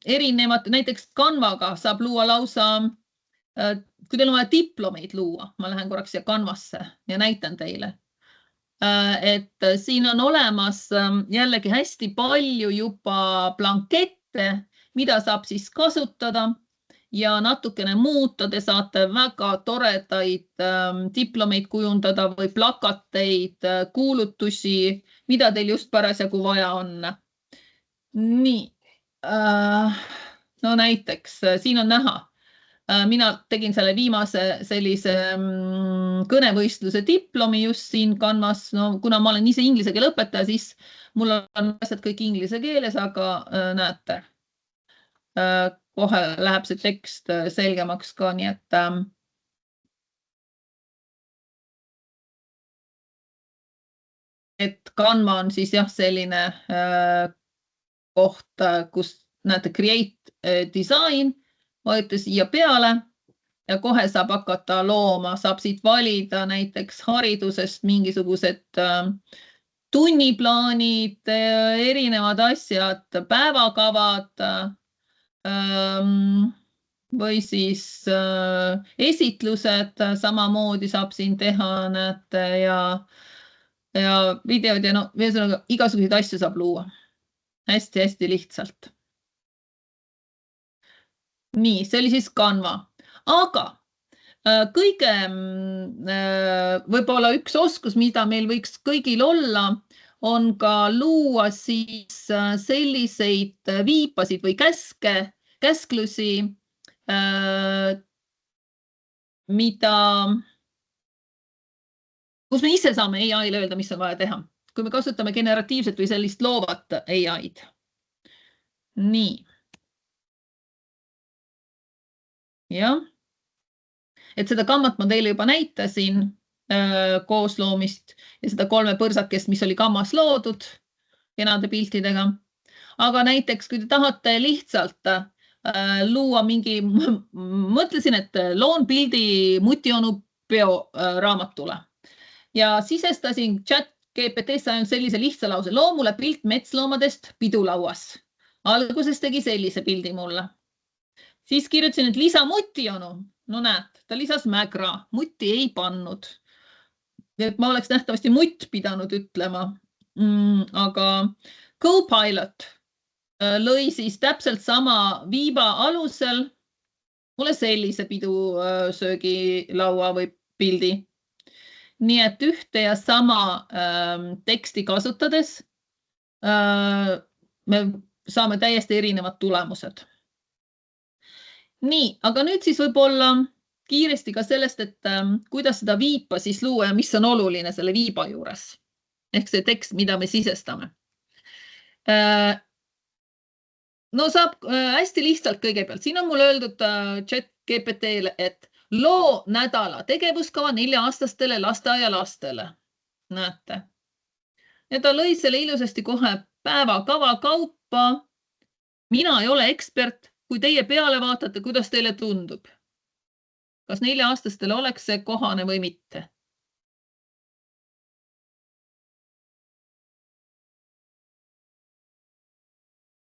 erinevad, näiteks Canvaga saab luua lausa, kui teil on vaja diplomeid luua, ma lähen korraks siia Canvasse ja näitan teile. Et siin on olemas jällegi hästi palju juba blankette, mida saab siis kasutada ja natukene muuta. Te saate väga toredaid diplomeid kujundada või plakateid, kuulutusi, mida teil just parasjagu vaja on. Nii, no näiteks siin on näha Mina tegin selle viimase sellise kõnevõistluse diplomi just siin Canvas. No, kuna ma olen ise inglise keele õpetaja, siis mul on asjad kõik inglise keeles, aga näete, kohe läheb see tekst selgemaks ka, nii et Canva on siis jah selline koht, kus näete create design, vajute siia peale ja kohe saab hakata looma, saab siit valida näiteks haridusest mingisugused tunniplaanid, erinevad asjad, päevakavad või siis esitlused samamoodi saab siin teha, näete, ja videod ja igasuguseid asju saab luua. Hästi-hästi lihtsalt. Nii, see oli siis Canva. Aga kõige võib-olla üks oskus, mida meil võiks kõigil olla, on ka luua siis selliseid viipasid või käsklusi, kus me ise saame AI-le öelda, mis on vaja teha. Kui me kasutame generatiivset või sellist loovat AI-d. Nii. Jah. Et seda Canvat ma teile juba näitasin koosloomist ja seda 3 põrsakest, mis oli Canvas loodud kenade piltidega. Aga näiteks, kui te tahate lihtsalt luua mingi, mõtlesin, et loon pildi Mutionu peoraamatule ja sisestasin ChatGPT-sse ainult sellise lihtsa lause. Loo mulle pilt metsloomadest pidulauas. Alguses tegi sellise pildi mulle. Siis kirjutasin, et lisa Mutionu. No näed, ta lisas Mägra. Mutti ei pannud. Et ma oleks nähtavasti mutt pidanud ütlema. Aga Copilot lõi siis täpselt sama viiba alusel mulle sellise pidusöögilaua või pildi. Nii et ühte ja sama teksti kasutades me saame täiesti erinevad tulemused. Nii, aga nüüd siis võib-olla kiiresti ka sellest, et kuidas seda viipa siis luua ja mis on oluline selle viiba juures. Ehk see tekst, mida me sisestame. No saab hästi lihtsalt kõigepealt. Siin on mul öeldud ChatGPT-le, et loo nädala tegevuskava 4-aastastele lasteaialastele. Näete. Ja ta lõi selle ilusasti kohe päevakava kaupa. Mina ei ole ekspert. Kui teie peale vaatate, kuidas teile tundub? Kas 4-aastastele oleks see kohane või mitte?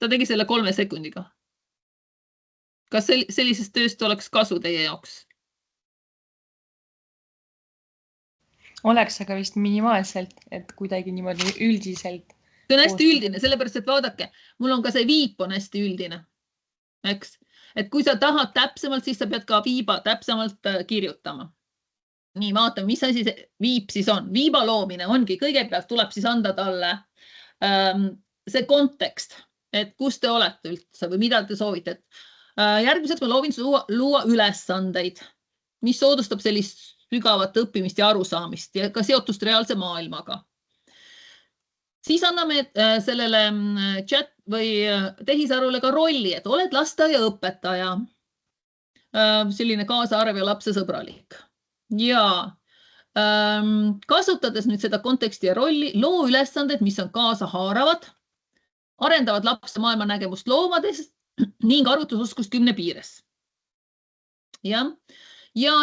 Ta tegi selle 3 sekundiga. Kas sellisest tööst oleks kasu teie jaoks? Oleks aga vist minimaalselt, et kuidagi niimoodi üldiselt. See on hästi üldine, sellepärast, et vaadake, mul on ka see viip on hästi üldine. Eks? Et kui sa tahad täpsemalt, siis sa pead ka viiba täpsemalt kirjutama. Nii, vaatame, mis asi see viip siis on. Viiba loomine ongi, kõigepealt tuleb siis anda talle see kontekst, et kus te olete üldse või mida te soovite. Järgmiseks ma loovin luua ülesandeid, mis soodustab sellist sügavat õppimist ja arusaamist ja ka seotust reaalse maailmaga. Siis anname sellele chat või tehisarule ka rolli, et oled lasteaiaõpetaja, selline kaasaarv ja lapsesõbralik. Ja kasutades nüüd seda konteksti ja rolli, loo ülesanded, mis on kaasa haaravad, arendavad lapse maailmanägemust loomadest ning arvutusoskust 10 piires. Ja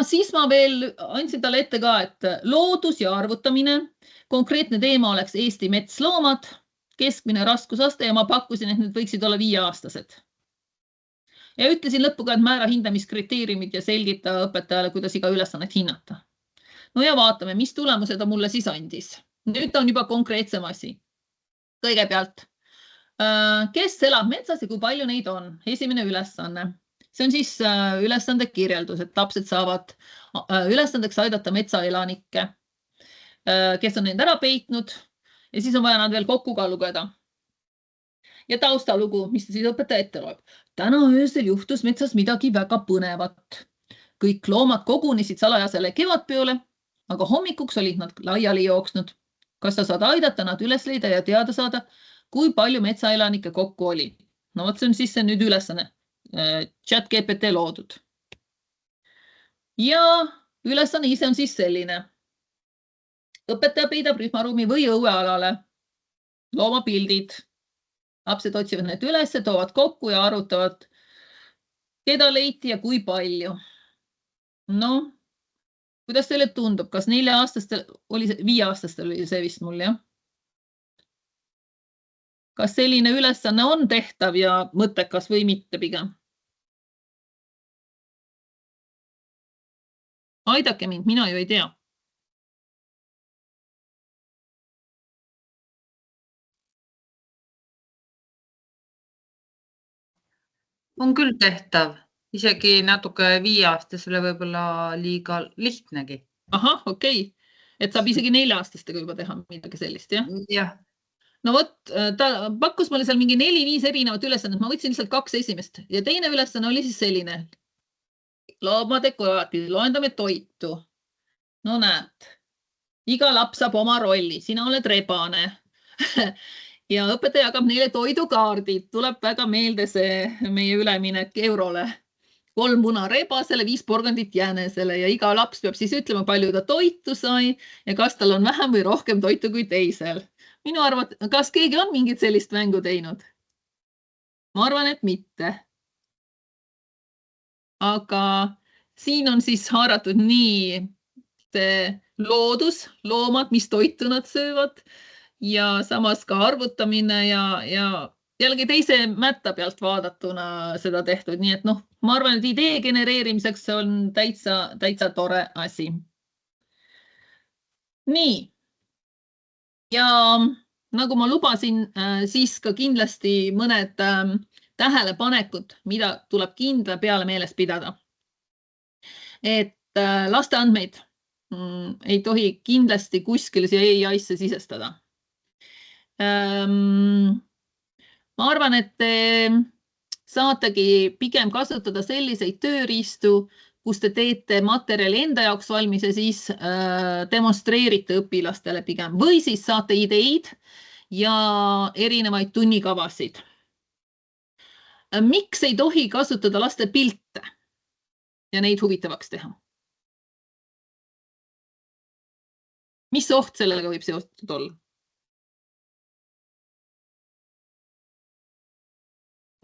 siis ma veel andsin talle ette ka, et loodus ja arvutamine, konkreetne teema oleks Eesti metsloomad, keskmine raskusaste ja ma pakkusin, et need võiksid olla 5-aastased. Ja ütlesin lõpuga, et määra hindamiskriteeriumid ja selgita õpetajale, kuidas iga ülesannet hinnata. No ja vaatame, mis tulemused ta mulle siis andis. Nüüd on juba konkreetsem asi. Kõigepealt, kes elab metsas ja kui palju neid on? Esimene ülesanne. See on siis ülesande kirjeldus, et lapsed saavad ülesandeks aidata metsaelanikke, kes on neid ära peitnud ja siis on vaja nad veel kokku ka lugeda. ja taustalugu, mis siis õpetaja ette loeb. Täna öösel juhtus metsas midagi väga põnevat. Kõik loomad kogunesid salajasele kevadpeole, aga hommikuks olid nad laiali jooksnud. Kas sa saad aidata nad üles leida ja teada saada, kui palju metsaelanikke kokku oli? No vot, see on siis nüüd ülesanne. ChatGPT loodud. Ja ülesanne ise on siis selline. Õpetaja peidab rühmaruumi või õuealale. Loomapildid. Lapsed otsivad need üles, toovad kokku ja arutavad, keda leiti ja kui palju. No, kuidas teile tundub? Kas 4-aastastel oli, 5-aastastel oli see vist mul, jah? Kas selline ülesanne on tehtav ja mõttekas või mitte pigem? Aidake mind, mina ju ei tea. On küll tehtav, isegi natuke 5-aastasele võib-olla liiga lihtnegi. Ahah, okei. Et saab isegi 4-aastastega juba teha midagi sellist, jah? Jah. No vot, ta pakkus mulle seal mingi 4-5 erinevat ülesannet. Ma võtsin lihtsalt 2 esimest ja teine ülesanne oli siis selline. Loomade koolati, loendame toitu. No näed, iga laps saab oma rolli. Sina oled rebane. Ja õpetaja jagab neile toidukaardid. Tuleb väga meelde see meie üleminek eurole. 3 muna rebasele, 5 porgandit jänesele ja iga laps peab siis ütlema, palju ta toitu sai ja kas tal on vähem või rohkem toitu kui teisel. Minu arvat, kas keegi on mingit sellist mängu teinud? Ma arvan, et mitte. Aga siin on siis haaratud nii loodus, loomad, mis toitu nad söövad ja samas ka arvutamine ja jällegi teise mätta pealt vaadatuna seda tehtud. Nii et noh, ma arvan, et idee genereerimiseks on täitsa tore asi. Nii. Ja nagu ma lubasin, siis ka kindlasti mõned tähelepanekud, mida tuleb kindla peale meeles pidada. Et laste andmeid ei tohi kindlasti kuskil siia AI-sse sisestada. Ma arvan, et te saategi pigem kasutada selliseid tööriistu, kus te teete materjali enda jaoks valmis ja siis demonstreerite õpilastele pigem või siis saate ideid ja erinevaid tunnikavasid. Miks ei tohi kasutada laste pilte ja neid huvitavaks teha? Mis oht sellega võib seotud olla?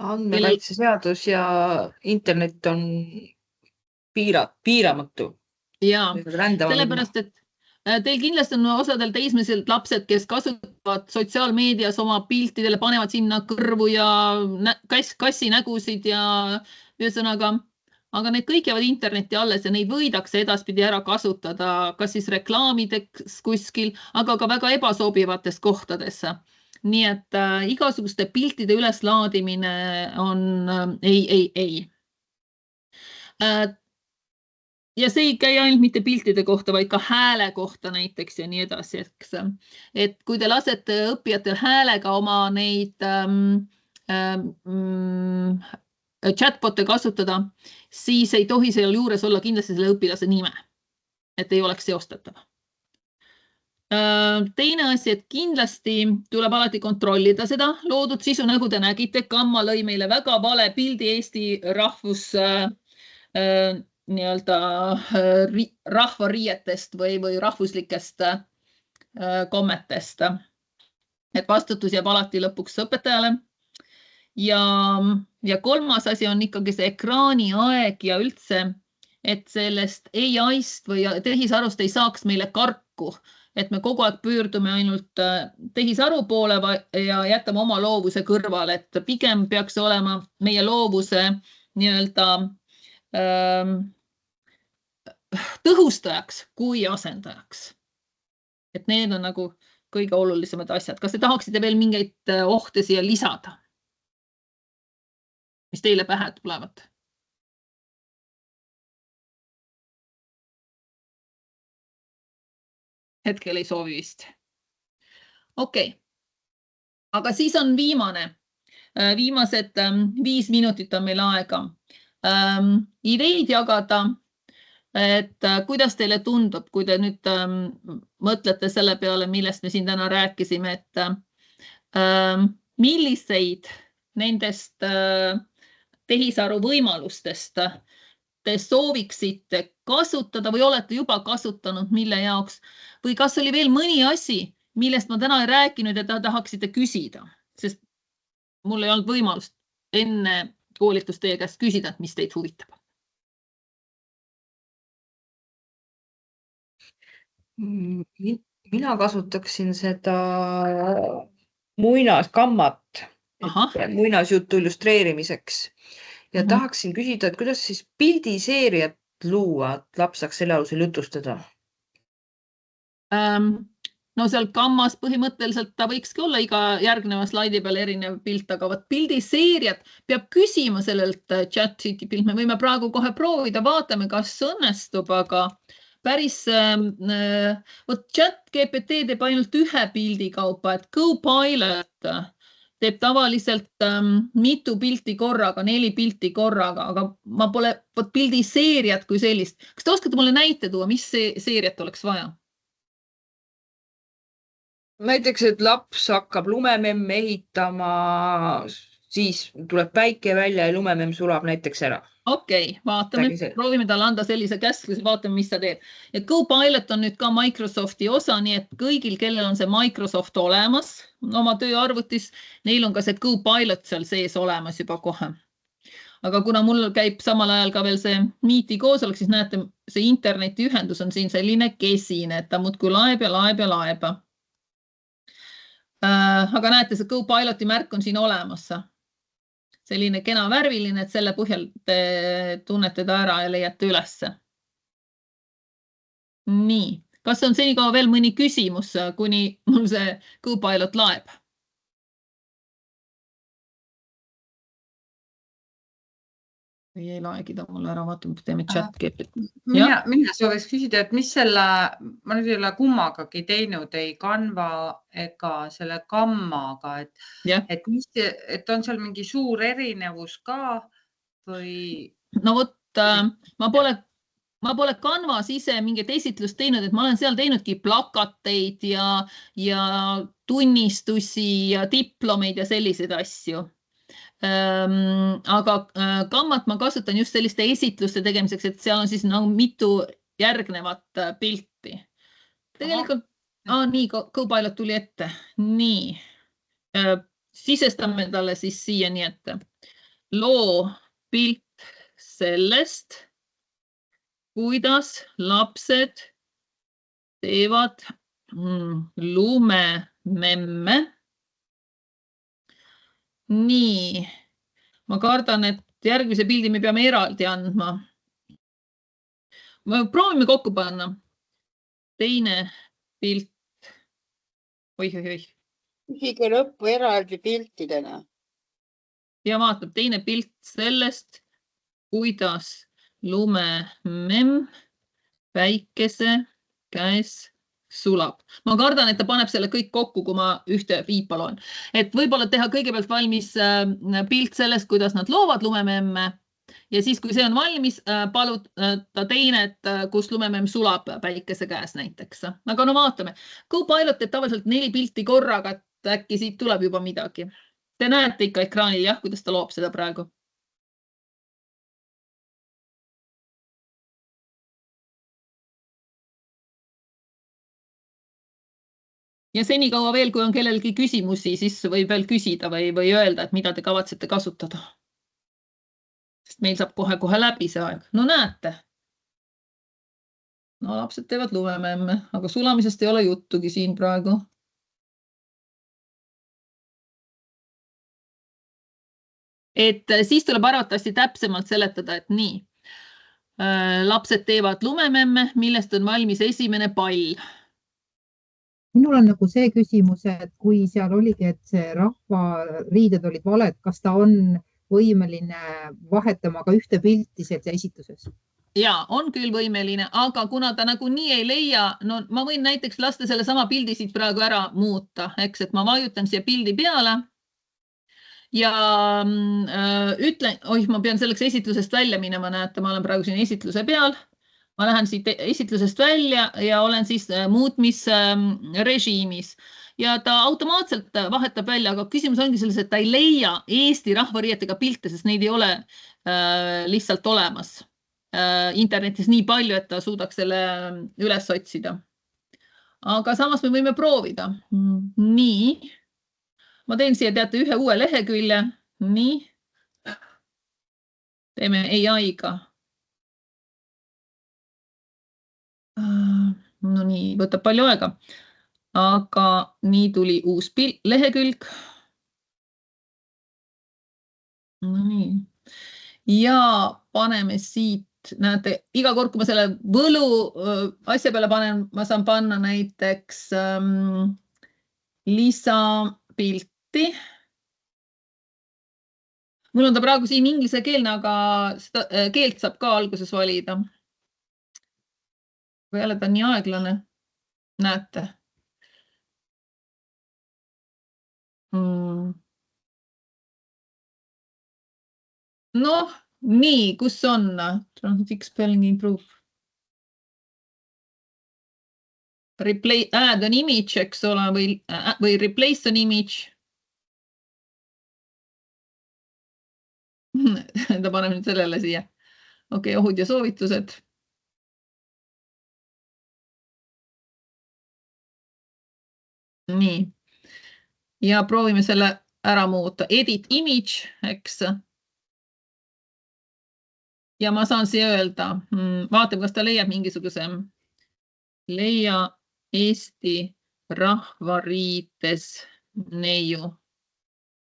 Andmekaitseseadus ja internet on piiramatu. Jaa, sellepärast, et teil kindlasti on osadel teismelised lapsed, kes kasutavad sotsiaalmeedias oma piltidele, panevad sinna kõrvu ja kassi nägusid ja ühesõnaga, aga need kõik jäävad internetti alles ja neid võidakse edaspidi ära kasutada, kas siis reklaamideks kuskil, aga ka väga ebasobivates kohtadesse. Nii et igasuguste piltide üleslaadimine on ei. Ja see ei käi ainult mitte piltide kohta, vaid ka hääle kohta näiteks ja nii edasi. Et kui te lasete õppijatel häälega oma neid chatbot'e kasutada, siis ei tohi seal juures olla kindlasti selle õpilase nime, et ei oleks seostatav. Teine asi, et kindlasti tuleb alati kontrollida seda loodud sisu, nagu te nägite, Kamma lõi meile väga vale pildi Eesti rahvariietest või rahvuslikest kommetest. Et vastutus jääb alati lõpuks õpetajale. Ja kolmas asi on ikkagi see ekraani aeg ja üldse, et sellest AI-st või tehisarust ei saaks meile karku, et me kogu aeg pöördume ainult tehisaru poole ja jätame oma loovuse kõrvale, et pigem peaks olema meie loovuse nii-öelda tõhustajaks kui asendajaks. Et need on nagu kõige olulisemad asjad. Kas te tahaksite veel mingeid ohte siia lisada? Mis teile pähe tulevad? Hetkel ei soovi vist. Okei. Aga siis on viimane. Viimased 5 minutit on meil aega ideid jagada, et kuidas teile tundub, kui te nüüd mõtlete selle peale, millest me siin täna rääkisime, et milliseid nendest tehisaru võimalustest te sooviksite kasutada või olete juba kasutanud, mille jaoks, või kas oli veel mõni asi, millest ma täna ei rääkinud ja te tahaksite küsida, sest mul ei olnud võimalust enne koolitust teie käest küsida, et mis teid huvitab. Mina kasutaksin seda muinaskammat muinasjutu illustreerimiseks ja tahaksin küsida, et kuidas siis pildiseeriat luua, et laps saaks selle alusel jutustada? No seal kammas põhimõtteliselt ta võikski olla iga järgneva slaidi peal erinev pilt, aga võt pildiseeriat peab küsima sellelt chat-GTP-lt. Me võime praegu kohe proovida, vaatame, kas õnnestub, aga päris chat-GPT teeb ainult ühe pildi kaupa, et Copilot teeb tavaliselt mitu pilti korraga, 4 pilti korraga, aga ma pole pildiseeriat kui sellist. Kas te oskate mulle näite tuua, mis seeriat oleks vaja? Näiteks, et laps hakkab lumememme ehitama, siis tuleb päike välja ja lumememm sulab näiteks ära. Okei, vaatame, proovime talle anda sellise käskluse, vaatame, mis ta teeb. Ja Copilot on nüüd ka Microsofti osa, nii et kõigil, kellel on see Microsoft olemas oma tööarvutis, neil on ka see Copilot seal sees olemas juba kohe. Aga kuna mul käib samal ajal ka veel see Meeti koosolek, siis näete, see internetiühendus on siin selline kesine, et ta muudkui laeb ja laeb ja laeb. Aga näete, see Copiloti märk on siin olemas. Selline kena värviline, et selle põhjal te tunnete ta ära ja leiate ülesse. Nii, kas on senikaua veel mõni küsimus, kuni mul see Copilot laeb? Või ei laegi ta mulle ära, vaatame, teeme chat-GPT. Mina sooviks küsida, et mis selle, ma nüüd ei ole kummagagi teinud, ei Canva ega selle Gammaga, et on seal mingi suur erinevus ka või? No vot, ma pole Canvas ise mingit esitlust teinud, et ma olen seal teinudki plakateid ja tunnistusi ja diplomeid ja selliseid asju. Aga Gammat ma kasutan just selliste esitluste tegemiseks, et seal on siis nagu mitu järgnevat pilti. Tegelikult, nii, Copilot tuli ette. Nii, sisestame talle siis siia nii, et loo pilt sellest, kuidas lapsed teevad lumememme. Nii, ma kardan, et järgmise pildi me peame eraldi andma. Proovime kokku panna. Teine pilt. Oih. Küsige lõppu eraldi piltidena. Ja vaatab teine pilt sellest, kuidas lumememm päikese käes sulab. Ma kardan, et ta paneb selle kõik kokku, kui ma ühte viipa loen. Et võib-olla teha kõigepealt valmis pilt sellest, kuidas nad loovad lumememme ja siis, kui see on valmis, palud ta teine, et kus lumememm sulab päikese käes näiteks. Aga no vaatame. Copilot teeb tavaliselt 4 pilti korraga, et äkki siit tuleb juba midagi. Te näete ikka ekraanil, jah, kuidas ta loob seda praegu. Ja senikaua veel, kui on kellelgi küsimusi, siis võib veel küsida või öelda, et mida te kavatsete kasutada. Sest meil saab kohe läbi see aeg. No näete. No lapsed teevad lumememme, aga sulamisest ei ole juttugi siin praegu. Et siis tuleb arvatavasti täpsemalt seletada, et nii. Lapsed teevad lumememme, millest on valmis esimene pall. Minul on nagu see küsimus, et kui seal oligi, et see rahvariided olid valed, kas ta on võimeline vahetama ka ühte pilti selles esituses? Ja, on küll võimeline, aga kuna ta nagu nii ei leia, no ma võin näiteks lasta selle sama pildi siit praegu ära muuta, eks, et ma vajutan siia pildi peale ja ütlen, ma pean selleks esitlusest välja minema, näete, ma olen praegu siin esitluse peal. Ma lähen siit esitlusest välja ja olen siis muutmisrežiimis ja ta automaatselt vahetab välja, aga küsimus ongi selles, et ta ei leia Eesti rahvariietega pilte, sest neid ei ole lihtsalt olemas internetis nii palju, et ta suudaks selle üles otsida. Aga samas me võime proovida. Nii. Ma teen siia teate ühe uue lehekülje. Nii. Teeme AI-ga. No nii, võtab palju aega. Aga nii tuli uus lehekülg. No nii. Ja paneme siit, näete, iga kord, kui ma selle võlu asja peale panen, ma saan panna näiteks lisapilti. Mul on ta praegu siin inglise keelne, aga seda keelt saab ka alguses valida. Või jälle ta on nii aeglane. Näete. Noh, nii, kus on? Fix spelling improve. Add an image, eks ole, või replace an image. Ta paneb nüüd sellele siia. Okei, ohud ja soovitused. Nii. Ja proovime selle ära muuta. Edit image, eks. Ja ma saan siia öelda, vaatame, kas ta leiab mingisuguse leia Eesti rahvariites neiu.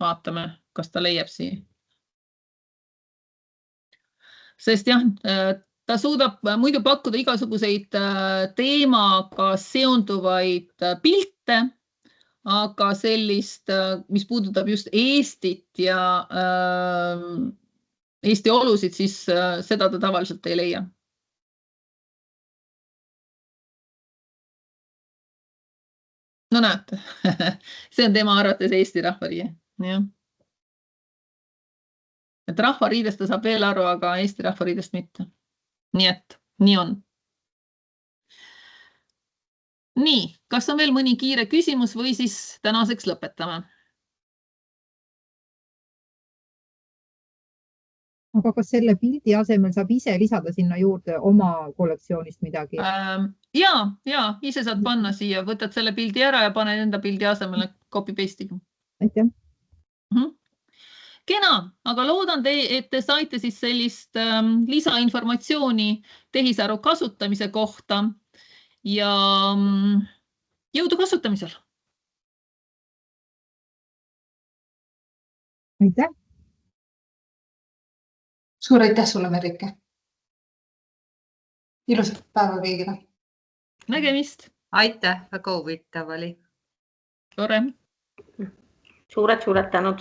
Vaatame, kas ta leiab siia. Sest jah, ta suudab muidu pakkuda igasuguseid teemaga seonduvaid pilte, aga sellist, mis puudutab just Eestit ja Eesti olusid, siis seda ta tavaliselt ei leia. No näete, see on tema arvates Eesti rahvariie. Et rahvariidest ta saab veel aru, aga Eesti rahvariidest mitte. Nii et, nii on. Nii, kas on veel mõni kiire küsimus või siis tänaseks lõpetame? Aga kas selle pildi asemel saab ise lisada sinna juurde oma kollektsioonist midagi? Ja, ise saad panna siia, võtad selle pildi ära ja paned enda pildi asemele copy-paste'iga. Aitäh. Kena, aga loodan, et te saite siis sellist lisainformatsiooni tehisaru kasutamise kohta ja jõudu kasutamisel. Aitäh. Suur aitäh sulle, Merike. Ilusat päeva kõigile. Nägemist. Aitäh, väga huvitav oli. Tore. Suured tänud.